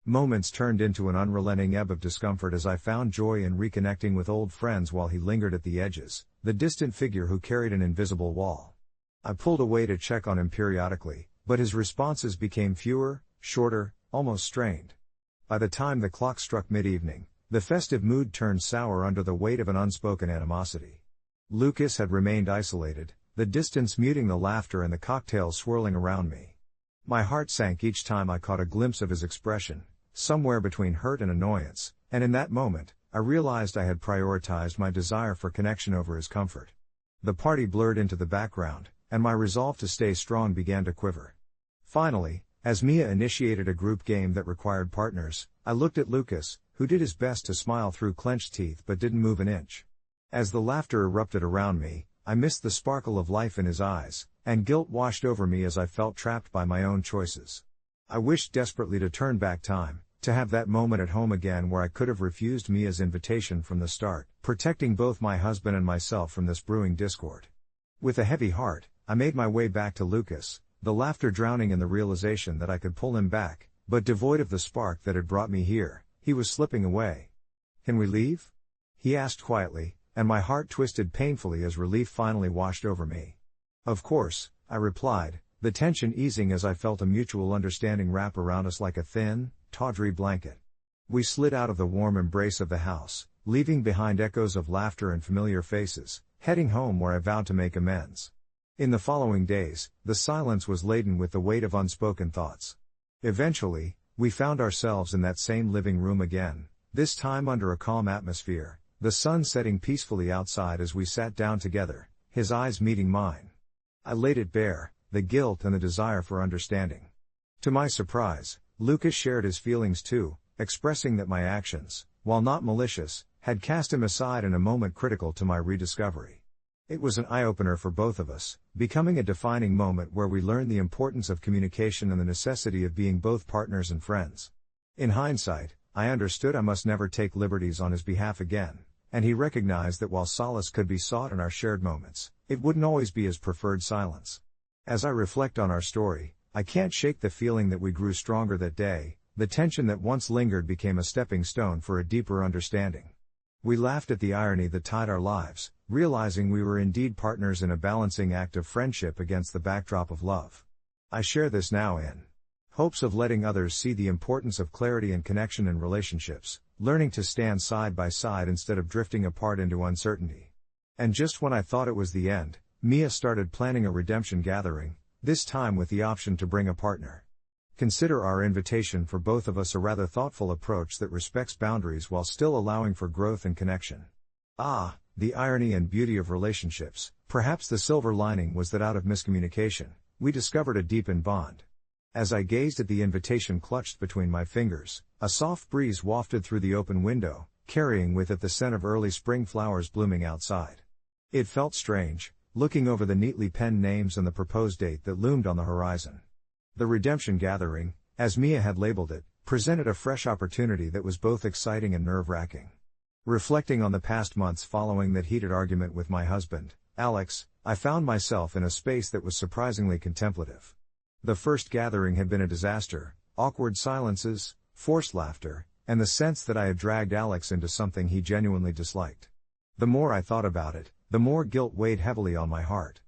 Moments turned into an unrelenting ebb of discomfort as I found joy in reconnecting with old friends while he lingered at the edges, the distant figure who carried an invisible wall. I pulled away to check on him periodically, but his responses became fewer, shorter, almost strained. By the time the clock struck mid-evening, the festive mood turned sour under the weight of an unspoken animosity. Lucas had remained isolated, the distance muting the laughter and the cocktails swirling around me. My heart sank each time I caught a glimpse of his expression, somewhere between hurt and annoyance, and in that moment, I realized I had prioritized my desire for connection over his comfort. The party blurred into the background, and my resolve to stay strong began to quiver. Finally, as Mia initiated a group game that required partners, I looked at Lucas, who did his best to smile through clenched teeth but didn't move an inch. As the laughter erupted around me, I missed the sparkle of life in his eyes, and guilt washed over me as I felt trapped by my own choices. I wished desperately to turn back time, to have that moment at home again where I could have refused Mia's invitation from the start, protecting both my husband and myself from this brewing discord. With a heavy heart, I made my way back to Lucas, the laughter drowning in the realization that I could pull him back, but devoid of the spark that had brought me here. He was slipping away. "Can we leave?" he asked quietly, and my heart twisted painfully as relief finally washed over me. "Of course," I replied, the tension easing as I felt a mutual understanding wrap around us like a thin, tawdry blanket. We slid out of the warm embrace of the house, leaving behind echoes of laughter and familiar faces, heading home where I vowed to make amends. In the following days, the silence was laden with the weight of unspoken thoughts. Eventually, we found ourselves in that same living room again, this time under a calm atmosphere, the sun setting peacefully outside as we sat down together, his eyes meeting mine. I laid it bare, the guilt and the desire for understanding. To my surprise, Lucas shared his feelings too, expressing that my actions, while not malicious, had cast him aside in a moment critical to my rediscovery. It was an eye-opener for both of us, becoming a defining moment where we learned the importance of communication and the necessity of being both partners and friends. In hindsight, I understood I must never take liberties on his behalf again, and he recognized that while solace could be sought in our shared moments, it wouldn't always be his preferred silence. As I reflect on our story, I can't shake the feeling that we grew stronger that day. The tension that once lingered became a stepping stone for a deeper understanding. We laughed at the irony that tied our lives, realizing we were indeed partners in a balancing act of friendship against the backdrop of love. I share this now in hopes of letting others see the importance of clarity and connection in relationships, learning to stand side by side instead of drifting apart into uncertainty. And just when I thought it was the end, Mia started planning a redemption gathering, this time with the option to bring a partner. Consider our invitation for both of us a rather thoughtful approach that respects boundaries while still allowing for growth and connection. Ah, the irony and beauty of relationships. Perhaps the silver lining was that out of miscommunication, we discovered a deepened bond. As I gazed at the invitation clutched between my fingers, a soft breeze wafted through the open window, carrying with it the scent of early spring flowers blooming outside. It felt strange, looking over the neatly penned names and the proposed date that loomed on the horizon. The redemption gathering, as Mia had labeled it, presented a fresh opportunity that was both exciting and nerve-wracking. Reflecting on the past months following that heated argument with my husband, Alex, I found myself in a space that was surprisingly contemplative. The first gathering had been a disaster, awkward silences, forced laughter, and the sense that I had dragged Alex into something he genuinely disliked. The more I thought about it, the more guilt weighed heavily on my heart.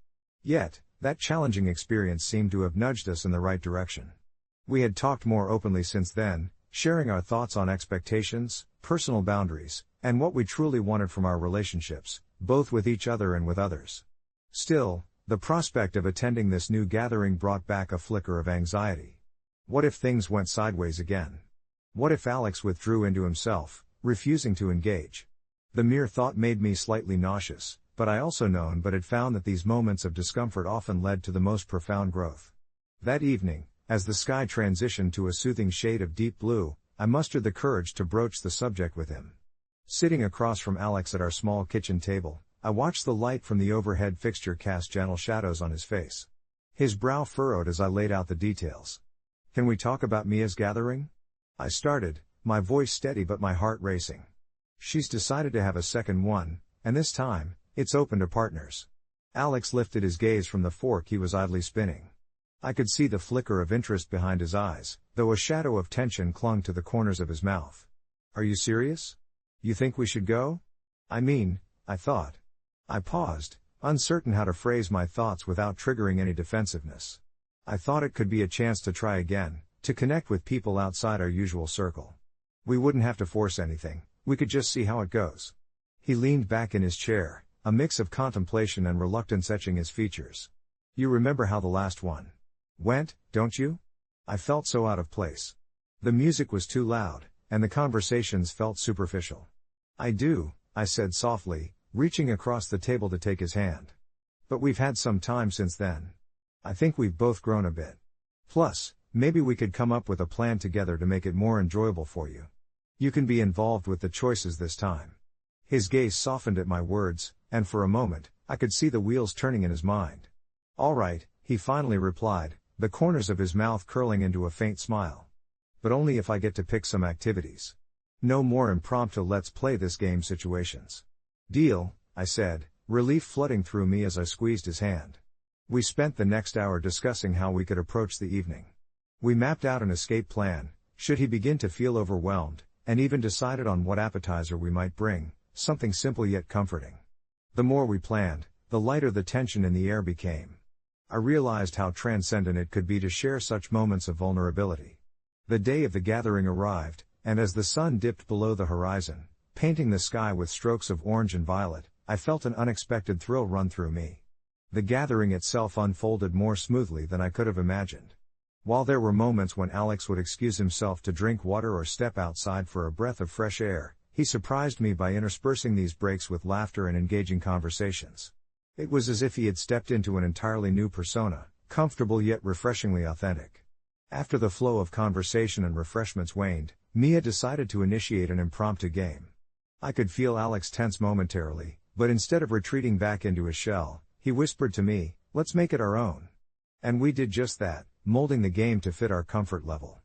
Yet, that challenging experience seemed to have nudged us in the right direction. We had talked more openly since then, sharing our thoughts on expectations, personal boundaries, and what we truly wanted from our relationships, both with each other and with others. Still, the prospect of attending this new gathering brought back a flicker of anxiety. What if things went sideways again? What if Alex withdrew into himself, refusing to engage? The mere thought made me slightly nauseous, but I also had found that these moments of discomfort often led to the most profound growth. That evening, as the sky transitioned to a soothing shade of deep blue, I mustered the courage to broach the subject with him. Sitting across from Alex at our small kitchen table, I watched the light from the overhead fixture cast gentle shadows on his face. His brow furrowed as I laid out the details. "Can we talk about Mia's gathering?" I started, my voice steady but my heart racing. "She's decided to have a second one, and this time, it's open to partners." Alex lifted his gaze from the fork he was idly spinning. I could see the flicker of interest behind his eyes, though a shadow of tension clung to the corners of his mouth. "Are you serious? You think we should go?" I thought. I paused, uncertain how to phrase my thoughts without triggering any defensiveness. I thought it could be a chance to try again, to connect with people outside our usual circle. We wouldn't have to force anything, we could just see how it goes. He leaned back in his chair, a mix of contemplation and reluctance etching his features. "You remember how the last one went, don't you?" I felt so out of place. The music was too loud, and the conversations felt superficial. "I do," I said softly, reaching across the table to take his hand. "But we've had some time since then. I think we've both grown a bit. Plus, maybe we could come up with a plan together to make it more enjoyable for you. You can be involved with the choices this time." His gaze softened at my words, and for a moment, I could see the wheels turning in his mind. "All right," he finally replied, the corners of his mouth curling into a faint smile. "But only if I get to pick some activities. No more impromptu let's play this game situations." "Deal," I said, relief flooding through me as I squeezed his hand. We spent the next hour discussing how we could approach the evening. We mapped out an escape plan, should he begin to feel overwhelmed, and even decided on what appetizer we might bring, something simple yet comforting. The more we planned, the lighter the tension in the air became. I realized how transcendent it could be to share such moments of vulnerability. The day of the gathering arrived, and as the sun dipped below the horizon, painting the sky with strokes of orange and violet, I felt an unexpected thrill run through me. The gathering itself unfolded more smoothly than I could have imagined. While there were moments when Alex would excuse himself to drink water or step outside for a breath of fresh air, he surprised me by interspersing these breaks with laughter and engaging conversations. It was as if he had stepped into an entirely new persona, comfortable yet refreshingly authentic. After the flow of conversation and refreshments waned, Mia decided to initiate an impromptu game. I could feel Alex tense momentarily, but instead of retreating back into his shell, he whispered to me, "Let's make it our own." And we did just that, molding the game to fit our comfort level.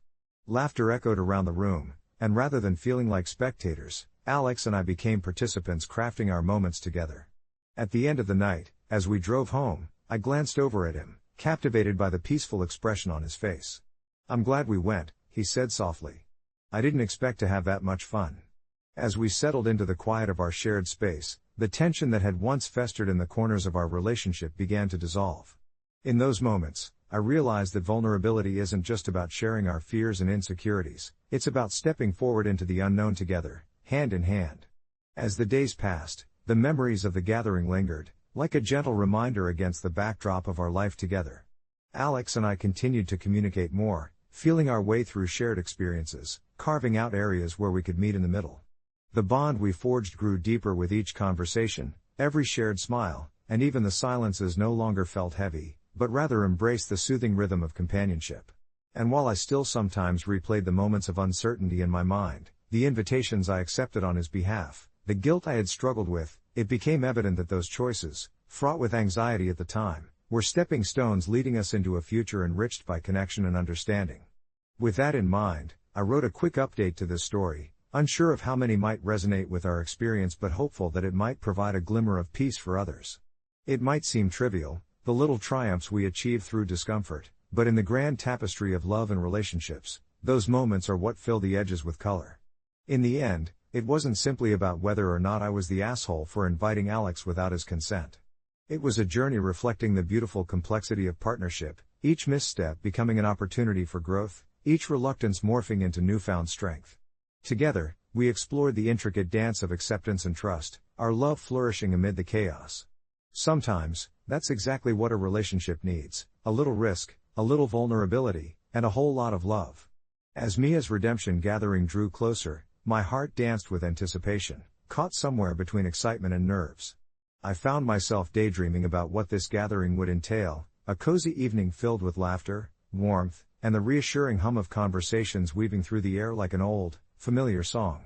Laughter echoed around the room, and rather than feeling like spectators, Alex and I became participants crafting our moments together. At the end of the night, as we drove home, I glanced over at him, captivated by the peaceful expression on his face. "I'm glad we went," he said softly. "I didn't expect to have that much fun." As we settled into the quiet of our shared space, the tension that had once festered in the corners of our relationship began to dissolve. In those moments, I realized that vulnerability isn't just about sharing our fears and insecurities, it's about stepping forward into the unknown together, hand in hand. As the days passed, the memories of the gathering lingered, like a gentle reminder against the backdrop of our life together. Alex and I continued to communicate more, feeling our way through shared experiences, carving out areas where we could meet in the middle. The bond we forged grew deeper with each conversation, every shared smile, and even the silences no longer felt heavy, but rather embraced the soothing rhythm of companionship. And while I still sometimes replayed the moments of uncertainty in my mind, the invitations I accepted on his behalf, the guilt I had struggled with, it became evident that those choices, fraught with anxiety at the time, were stepping stones leading us into a future enriched by connection and understanding. With that in mind, I wrote a quick update to this story, unsure of how many might resonate with our experience but hopeful that it might provide a glimmer of peace for others. It might seem trivial, the little triumphs we achieve through discomfort, but in the grand tapestry of love and relationships, those moments are what fill the edges with color. In the end, it wasn't simply about whether or not I was the asshole for inviting Alex without his consent. It was a journey reflecting the beautiful complexity of partnership, each misstep becoming an opportunity for growth, each reluctance morphing into newfound strength. Together, we explored the intricate dance of acceptance and trust, our love flourishing amid the chaos. Sometimes, that's exactly what a relationship needs, a little risk, a little vulnerability, and a whole lot of love. As Mia's redemption gathering drew closer, my heart danced with anticipation, caught somewhere between excitement and nerves. I found myself daydreaming about what this gathering would entail, a cozy evening filled with laughter, warmth, and the reassuring hum of conversations weaving through the air like an old, familiar song.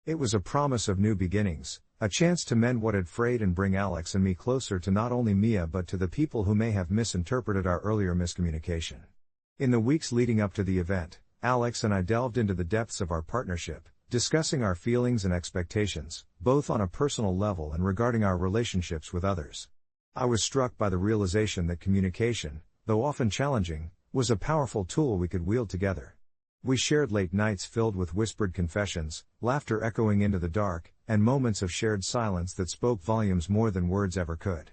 It was a promise of new beginnings, a chance to mend what had frayed and bring Alex and me closer to not only Mia but to the people who may have misinterpreted our earlier miscommunication. In the weeks leading up to the event, Alex and I delved into the depths of our partnership, discussing our feelings and expectations, both on a personal level and regarding our relationships with others. I was struck by the realization that communication, though often challenging, was a powerful tool we could wield together. We shared late nights filled with whispered confessions, laughter echoing into the dark, and moments of shared silence that spoke volumes more than words ever could.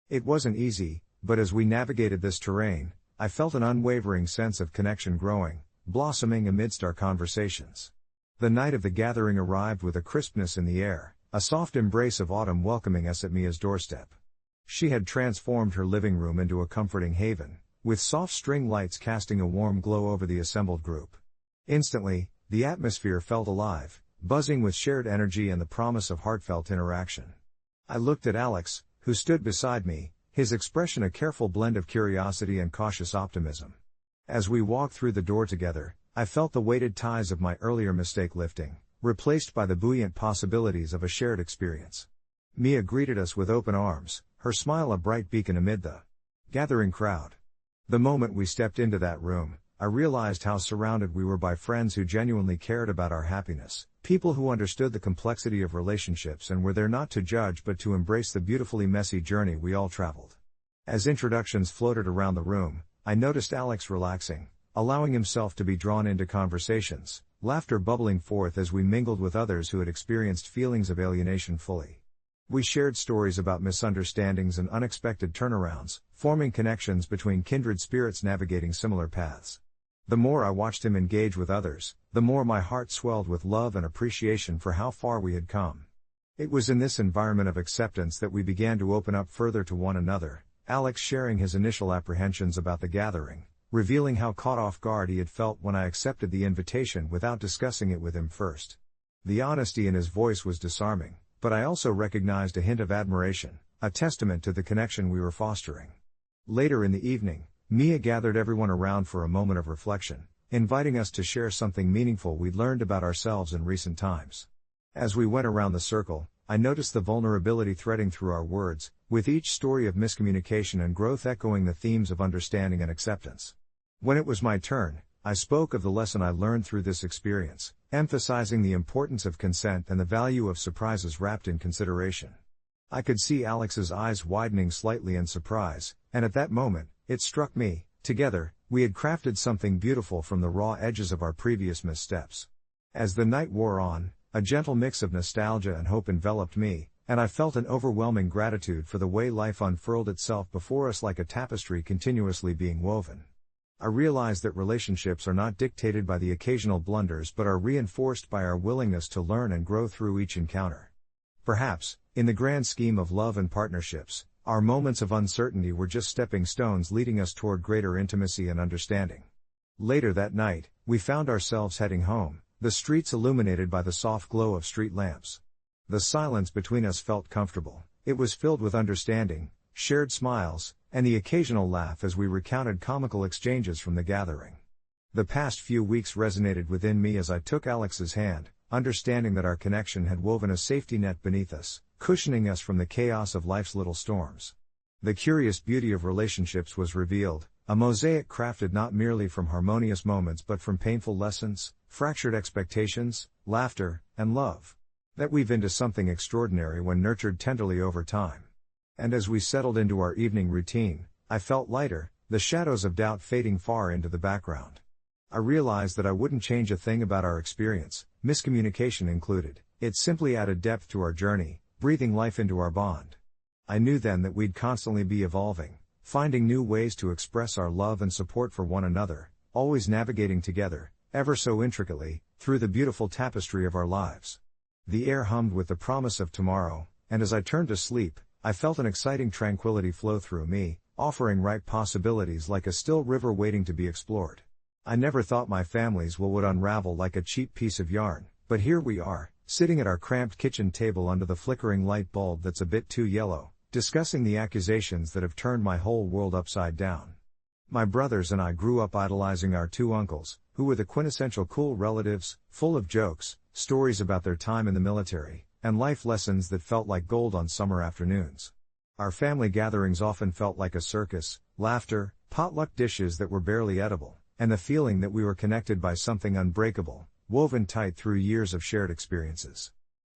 It wasn't easy, but as we navigated this terrain, I felt an unwavering sense of connection growing, blossoming amidst our conversations. The night of the gathering arrived with a crispness in the air, a soft embrace of autumn welcoming us at Mia's doorstep. She had transformed her living room into a comforting haven, with soft string lights casting a warm glow over the assembled group. Instantly, the atmosphere felt alive, buzzing with shared energy and the promise of heartfelt interaction. I looked at Alex, who stood beside me, his expression a careful blend of curiosity and cautious optimism. As we walked through the door together, I felt the weighted ties of my earlier mistake lifting, replaced by the buoyant possibilities of a shared experience. Mia greeted us with open arms, her smile a bright beacon amid the gathering crowd. The moment we stepped into that room, I realized how surrounded we were by friends who genuinely cared about our happiness, people who understood the complexity of relationships and were there not to judge but to embrace the beautifully messy journey we all traveled. As introductions floated around the room, I noticed Alex relaxing, allowing himself to be drawn into conversations, laughter bubbling forth as we mingled with others who had experienced feelings of alienation fully. We shared stories about misunderstandings and unexpected turnarounds, forming connections between kindred spirits navigating similar paths. The more I watched him engage with others, the more my heart swelled with love and appreciation for how far we had come. It was in this environment of acceptance that we began to open up further to one another, Alex sharing his initial apprehensions about the gathering, revealing how caught off guard he had felt when I accepted the invitation without discussing it with him first. The honesty in his voice was disarming, but I also recognized a hint of admiration, a testament to the connection we were fostering. Later in the evening, Mia gathered everyone around for a moment of reflection, inviting us to share something meaningful we'd learned about ourselves in recent times. As we went around the circle, I noticed the vulnerability threading through our words, with each story of miscommunication and growth echoing the themes of understanding and acceptance. When it was my turn, I spoke of the lesson I learned through this experience, emphasizing the importance of consent and the value of surprises wrapped in consideration. I could see Alex's eyes widening slightly in surprise, and at that moment, it struck me, together, we had crafted something beautiful from the raw edges of our previous missteps. As the night wore on, a gentle mix of nostalgia and hope enveloped me, and I felt an overwhelming gratitude for the way life unfurled itself before us like a tapestry continuously being woven. I realized that relationships are not dictated by the occasional blunders but are reinforced by our willingness to learn and grow through each encounter. Perhaps, in the grand scheme of love and partnerships, our moments of uncertainty were just stepping stones leading us toward greater intimacy and understanding. Later that night, we found ourselves heading home, the streets illuminated by the soft glow of street lamps. The silence between us felt comfortable. It was filled with understanding, shared smiles, and the occasional laugh as we recounted comical exchanges from the gathering. The past few weeks resonated within me as I took Alex's hand, understanding that our connection had woven a safety net beneath us, cushioning us from the chaos of life's little storms. The curious beauty of relationships was revealed, a mosaic crafted not merely from harmonious moments but from painful lessons, fractured expectations, laughter, and love, that weave into something extraordinary when nurtured tenderly over time. And as we settled into our evening routine, I felt lighter, the shadows of doubt fading far into the background. I realized that I wouldn't change a thing about our experience, miscommunication included. It simply added depth to our journey, breathing life into our bond. I knew then that we'd constantly be evolving, finding new ways to express our love and support for one another, always navigating together, ever so intricately, through the beautiful tapestry of our lives. The air hummed with the promise of tomorrow, and as I turned to sleep, I felt an exciting tranquility flow through me, offering ripe possibilities like a still river waiting to be explored. I never thought my family's will would unravel like a cheap piece of yarn, but here we are, sitting at our cramped kitchen table under the flickering light bulb that's a bit too yellow, discussing the accusations that have turned my whole world upside down. My brothers and I grew up idolizing our two uncles, who were the quintessential cool relatives, full of jokes, stories about their time in the military, and life lessons that felt like gold on summer afternoons. Our family gatherings often felt like a circus, laughter, potluck dishes that were barely edible, and the feeling that we were connected by something unbreakable, woven tight through years of shared experiences.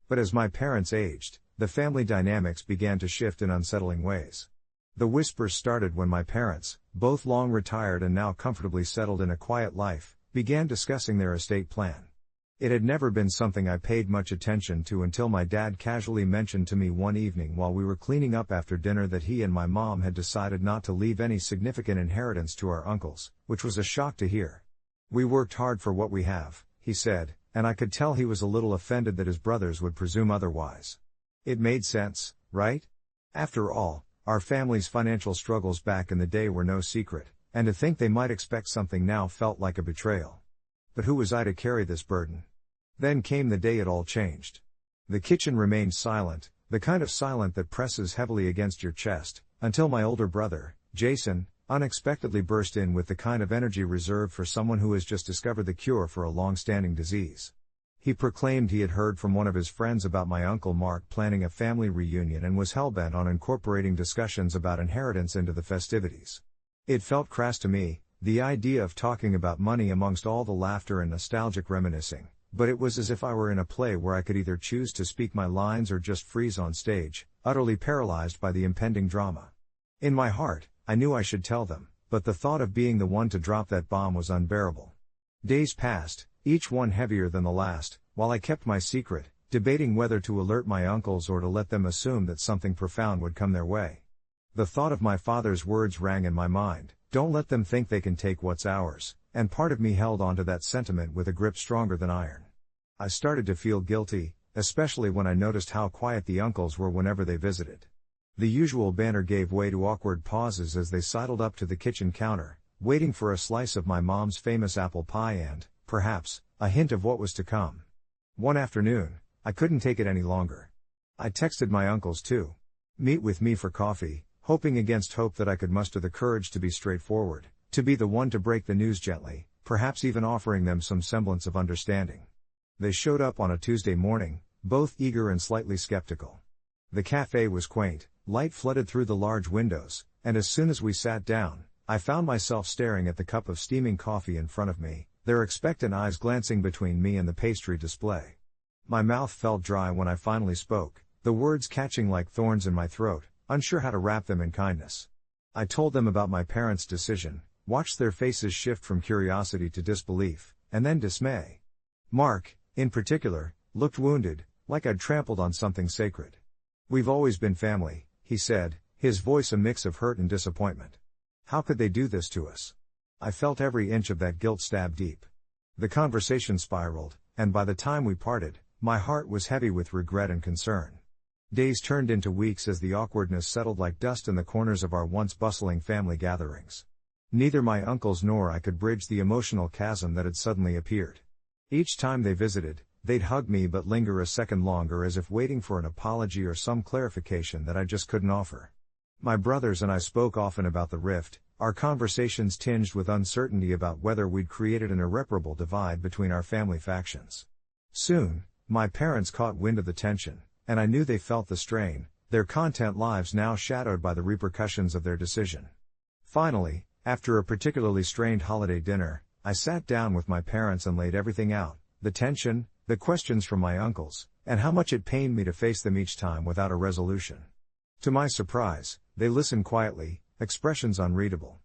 But as my parents aged, the family dynamics began to shift in unsettling ways. The whispers started when my parents, both long retired and now comfortably settled in a quiet life, began discussing their estate plan. It had never been something I paid much attention to until my dad casually mentioned to me one evening while we were cleaning up after dinner that he and my mom had decided not to leave any significant inheritance to our uncles, which was a shock to hear. "We worked hard for what we have," he said, and I could tell he was a little offended that his brothers would presume otherwise. It made sense, right? After all, our family's financial struggles back in the day were no secret, and to think they might expect something now felt like a betrayal. But who was I to carry this burden? Then came the day it all changed. The kitchen remained silent, the kind of silent that presses heavily against your chest, until my older brother, Jason, unexpectedly burst in with the kind of energy reserved for someone who has just discovered the cure for a long-standing disease. He proclaimed he had heard from one of his friends about my Uncle Mark planning a family reunion and was hellbent on incorporating discussions about inheritance into the festivities. It felt crass to me, the idea of talking about money amongst all the laughter and nostalgic reminiscing, but it was as if I were in a play where I could either choose to speak my lines or just freeze on stage, utterly paralyzed by the impending drama. In my heart, I knew I should tell them, but the thought of being the one to drop that bomb was unbearable. Days passed, each one heavier than the last, while I kept my secret, debating whether to alert my uncles or to let them assume that something profound would come their way. The thought of my father's words rang in my mind, "Don't let them think they can take what's ours," and part of me held onto that sentiment with a grip stronger than iron. I started to feel guilty, especially when I noticed how quiet the uncles were whenever they visited. The usual banter gave way to awkward pauses as they sidled up to the kitchen counter, waiting for a slice of my mom's famous apple pie and, perhaps, a hint of what was to come. One afternoon, I couldn't take it any longer. I texted my uncles to meet with me for coffee, hoping against hope that I could muster the courage to be straightforward, to be the one to break the news gently, perhaps even offering them some semblance of understanding. They showed up on a Tuesday morning, both eager and slightly skeptical. The cafe was quaint, light flooded through the large windows, and as soon as we sat down, I found myself staring at the cup of steaming coffee in front of me, their expectant eyes glancing between me and the pastry display. My mouth felt dry when I finally spoke, the words catching like thorns in my throat, unsure how to wrap them in kindness. I told them about my parents' decision, watched their faces shift from curiosity to disbelief, and then dismay. Mark, in particular, looked wounded, like I'd trampled on something sacred. "We've always been family," he said, his voice a mix of hurt and disappointment. "How could they do this to us?" I felt every inch of that guilt stab deep. The conversation spiraled, and by the time we parted, my heart was heavy with regret and concern. Days turned into weeks as the awkwardness settled like dust in the corners of our once bustling family gatherings. Neither my uncles nor I could bridge the emotional chasm that had suddenly appeared. Each time they visited, they'd hug me but linger a second longer as if waiting for an apology or some clarification that I just couldn't offer. My brothers and I spoke often about the rift, our conversations tinged with uncertainty about whether we'd created an irreparable divide between our family factions. Soon, my parents caught wind of the tension, and I knew they felt the strain, their content lives now shadowed by the repercussions of their decision. Finally, after a particularly strained holiday dinner, I sat down with my parents and laid everything out, the tension, the questions from my uncles, and how much it pained me to face them each time without a resolution. To my surprise, they listened quietly, expressions unreadable.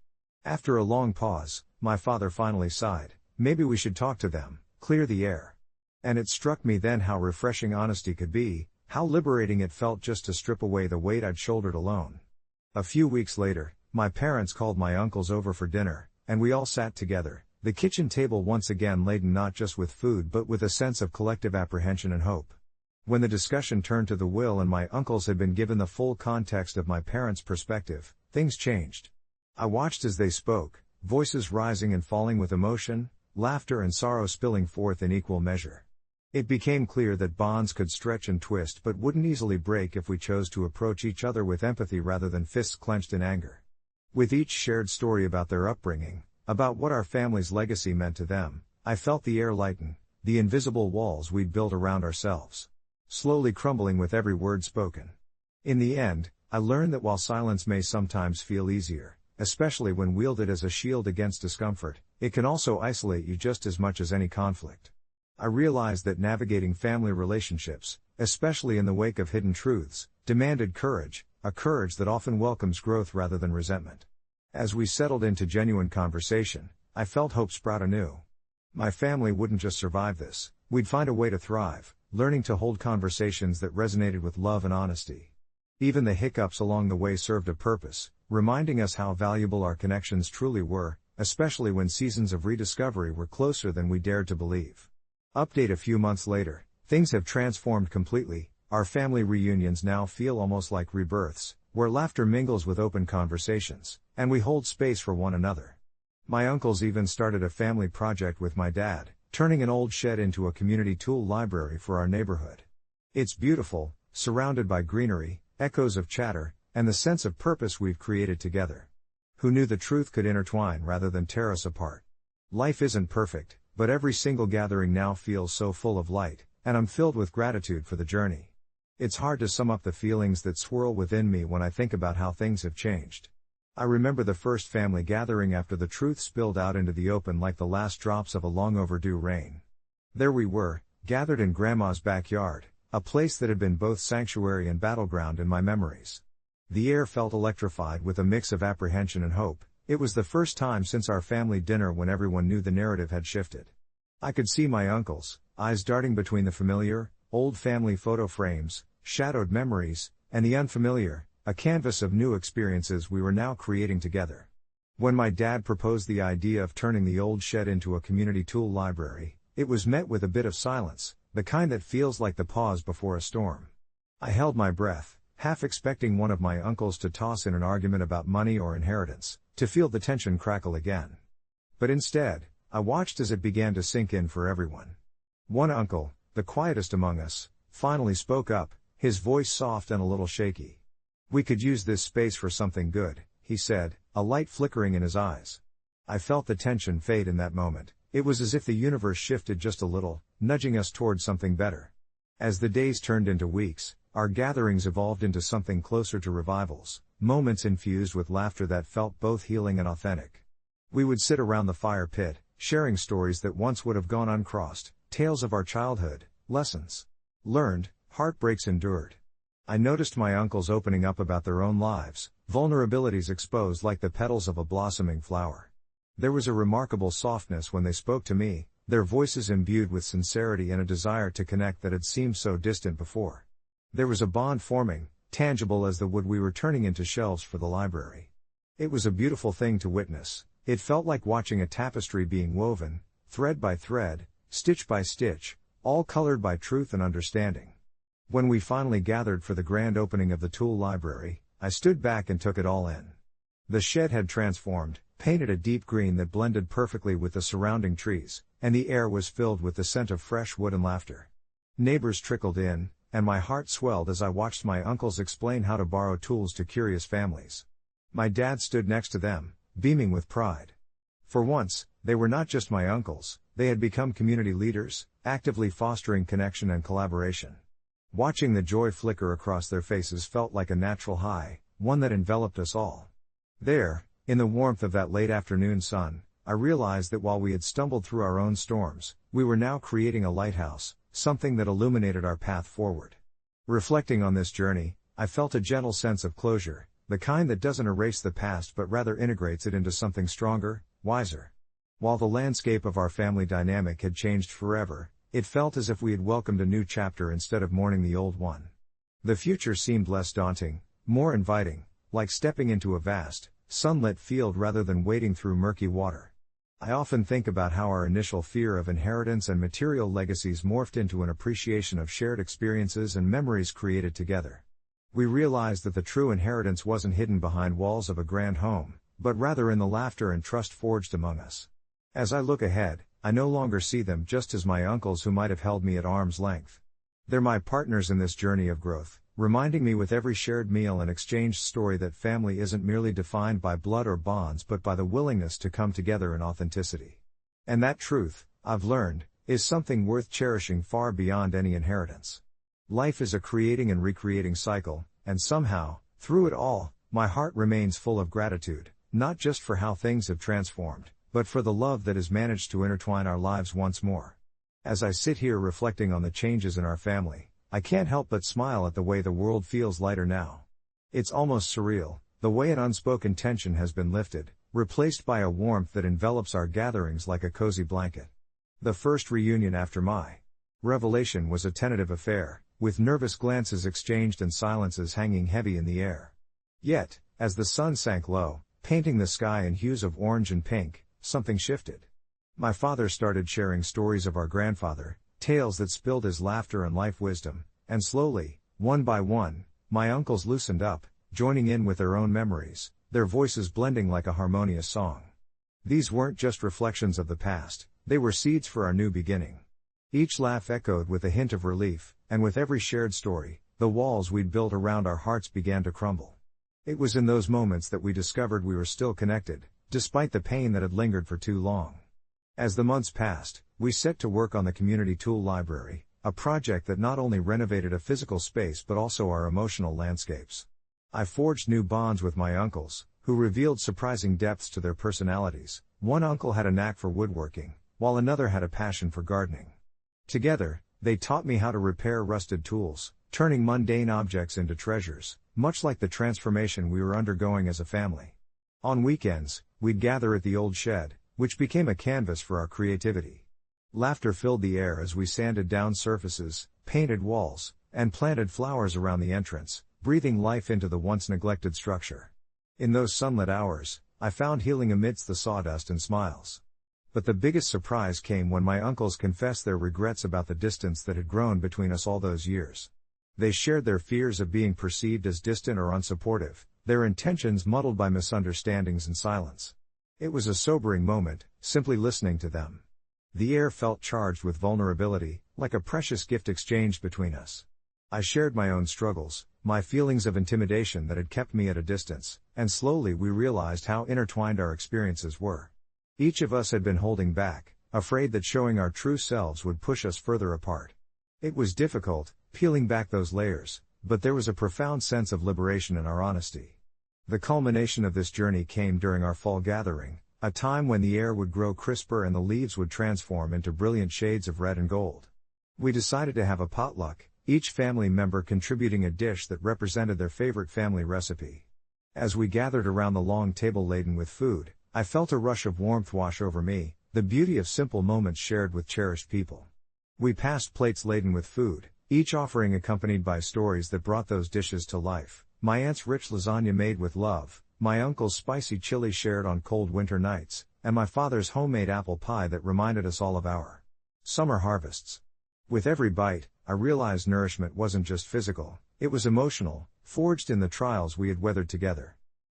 After a long pause, my father finally sighed, "Maybe we should talk to them, clear the air." And it struck me then how refreshing honesty could be, how liberating it felt just to strip away the weight I'd shouldered alone. A few weeks later, my parents called my uncles over for dinner, and we all sat together, the kitchen table once again laden not just with food but with a sense of collective apprehension and hope. When the discussion turned to the will and my uncles had been given the full context of my parents' perspective, things changed. I watched as they spoke, voices rising and falling with emotion, laughter and sorrow spilling forth in equal measure. It became clear that bonds could stretch and twist but wouldn't easily break if we chose to approach each other with empathy rather than fists clenched in anger. With each shared story about their upbringing, about what our family's legacy meant to them, I felt the air lighten, the invisible walls we'd built around ourselves, slowly crumbling with every word spoken. In the end, I learned that while silence may sometimes feel easier, especially when wielded as a shield against discomfort, it can also isolate you just as much as any conflict. I realized that navigating family relationships, especially in the wake of hidden truths, demanded courage, a courage that often welcomes growth rather than resentment. As we settled into genuine conversation, I felt hope sprout anew. My family wouldn't just survive this, we'd find a way to thrive, learning to hold conversations that resonated with love and honesty. Even the hiccups along the way served a purpose, reminding us how valuable our connections truly were, especially when seasons of rediscovery were closer than we dared to believe. Update: a few months later, things have transformed completely. Our family reunions now feel almost like rebirths, where laughter mingles with open conversations, and we hold space for one another. My uncles even started a family project with my dad, turning an old shed into a community tool library for our neighborhood. It's beautiful, surrounded by greenery, echoes of chatter, and the sense of purpose we've created together. Who knew the truth could intertwine rather than tear us apart? Life isn't perfect, but every single gathering now feels so full of light, and I'm filled with gratitude for the journey. It's hard to sum up the feelings that swirl within me when I think about how things have changed. I remember the first family gathering after the truth spilled out into the open like the last drops of a long overdue rain. There we were, gathered in Grandma's backyard, a place that had been both sanctuary and battleground in my memories. The air felt electrified with a mix of apprehension and hope. It was the first time since our family dinner when everyone knew the narrative had shifted. I could see my uncle's eyes darting between the familiar, old family photo frames, shadowed memories, and the unfamiliar, a canvas of new experiences we were now creating together. When my dad proposed the idea of turning the old shed into a community tool library, it was met with a bit of silence, the kind that feels like the pause before a storm. I held my breath, half expecting one of my uncles to toss in an argument about money or inheritance, to feel the tension crackle again. But instead, I watched as it began to sink in for everyone. One uncle, the quietest among us, finally spoke up, his voice soft and a little shaky. "We could use this space for something good," he said, a light flickering in his eyes. I felt the tension fade in that moment. It was as if the universe shifted just a little, nudging us towards something better. As the days turned into weeks, our gatherings evolved into something closer to revivals, moments infused with laughter that felt both healing and authentic. We would sit around the fire pit, sharing stories that once would have gone uncrossed, tales of our childhood, lessons learned, heartbreaks endured. I noticed my uncles opening up about their own lives, vulnerabilities exposed like the petals of a blossoming flower. There was a remarkable softness when they spoke to me, their voices imbued with sincerity and a desire to connect that had seemed so distant before. There was a bond forming, tangible as the wood we were turning into shelves for the library. It was a beautiful thing to witness. It felt like watching a tapestry being woven, thread by thread, stitch by stitch, all colored by truth and understanding. When we finally gathered for the grand opening of the tool library, I stood back and took it all in. The shed had transformed, painted a deep green that blended perfectly with the surrounding trees, and the air was filled with the scent of fresh wood and laughter. Neighbors trickled in, and my heart swelled as I watched my uncles explain how to borrow tools to curious families. My dad stood next to them, beaming with pride. For once, they were not just my uncles, they had become community leaders, actively fostering connection and collaboration. Watching the joy flicker across their faces felt like a natural high, one that enveloped us all. There, in the warmth of that late afternoon sun, I realized that while we had stumbled through our own storms, we were now creating a lighthouse, something that illuminated our path forward. Reflecting on this journey, I felt a gentle sense of closure, the kind that doesn't erase the past but rather integrates it into something stronger, wiser. While the landscape of our family dynamic had changed forever, it felt as if we had welcomed a new chapter instead of mourning the old one. The future seemed less daunting, more inviting, like stepping into a vast, sunlit field rather than wading through murky water. I often think about how our initial fear of inheritance and material legacies morphed into an appreciation of shared experiences and memories created together. We realized that the true inheritance wasn't hidden behind walls of a grand home, but rather in the laughter and trust forged among us. As I look ahead, I no longer see them just as my uncles who might have held me at arm's length. They're my partners in this journey of growth, reminding me with every shared meal and exchanged story that family isn't merely defined by blood or bonds but by the willingness to come together in authenticity. And that truth, I've learned, is something worth cherishing far beyond any inheritance. Life is a creating and recreating cycle, and somehow, through it all, my heart remains full of gratitude, not just for how things have transformed, but for the love that has managed to intertwine our lives once more. As I sit here reflecting on the changes in our family, I can't help but smile at the way the world feels lighter now. It's almost surreal, the way an unspoken tension has been lifted, replaced by a warmth that envelops our gatherings like a cozy blanket. The first reunion after my revelation was a tentative affair, with nervous glances exchanged and silences hanging heavy in the air. Yet, as the sun sank low, painting the sky in hues of orange and pink, something shifted. My father started sharing stories of our grandfather, tales that spilled his laughter and life wisdom, and slowly, one by one, my uncles loosened up, joining in with their own memories, their voices blending like a harmonious song. These weren't just reflections of the past, they were seeds for our new beginning. Each laugh echoed with a hint of relief, and with every shared story, the walls we'd built around our hearts began to crumble. It was in those moments that we discovered we were still connected, despite the pain that had lingered for too long. As the months passed, we set to work on the community tool library, a project that not only renovated a physical space but also our emotional landscapes. I forged new bonds with my uncles, who revealed surprising depths to their personalities. One uncle had a knack for woodworking, while another had a passion for gardening. Together, they taught me how to repair rusted tools, turning mundane objects into treasures, much like the transformation we were undergoing as a family. On weekends, we'd gather at the old shed, which became a canvas for our creativity. Laughter filled the air as we sanded down surfaces, painted walls, and planted flowers around the entrance, breathing life into the once neglected structure. In those sunlit hours, I found healing amidst the sawdust and smiles. But the biggest surprise came when my uncles confessed their regrets about the distance that had grown between us all those years. They shared their fears of being perceived as distant or unsupportive, their intentions muddled by misunderstandings and silence. It was a sobering moment, simply listening to them. The air felt charged with vulnerability, like a precious gift exchanged between us. I shared my own struggles, my feelings of intimidation that had kept me at a distance, and slowly we realized how intertwined our experiences were. Each of us had been holding back, afraid that showing our true selves would push us further apart. It was difficult, peeling back those layers, but there was a profound sense of liberation in our honesty. The culmination of this journey came during our fall gathering, a time when the air would grow crisper and the leaves would transform into brilliant shades of red and gold. We decided to have a potluck, each family member contributing a dish that represented their favorite family recipe. As we gathered around the long table laden with food, I felt a rush of warmth wash over me, the beauty of simple moments shared with cherished people. We passed plates laden with food, each offering accompanied by stories that brought those dishes to life. My aunt's rich lasagna made with love, my uncle's spicy chili shared on cold winter nights, and my father's homemade apple pie that reminded us all of our summer harvests. With every bite, I realized nourishment wasn't just physical, it was emotional, forged in the trials we had weathered together.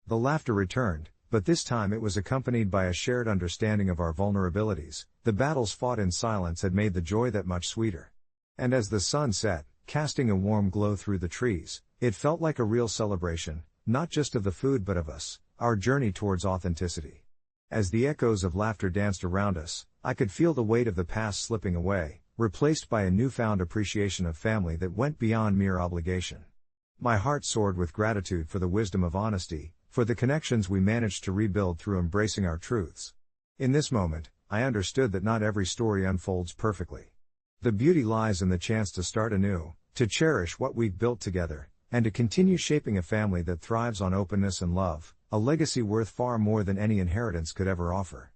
The laughter returned, but this time it was accompanied by a shared understanding of our vulnerabilities. The battles fought in silence had made the joy that much sweeter. And as the sun set, casting a warm glow through the trees, it felt like a real celebration, not just of the food but of us, our journey towards authenticity. As the echoes of laughter danced around us, I could feel the weight of the past slipping away, replaced by a newfound appreciation of family that went beyond mere obligation. My heart soared with gratitude for the wisdom of honesty, for the connections we managed to rebuild through embracing our truths. In this moment, I understood that not every story unfolds perfectly. The beauty lies in the chance to start anew, to cherish what we've built together, and to continue shaping a family that thrives on openness and love, a legacy worth far more than any inheritance could ever offer.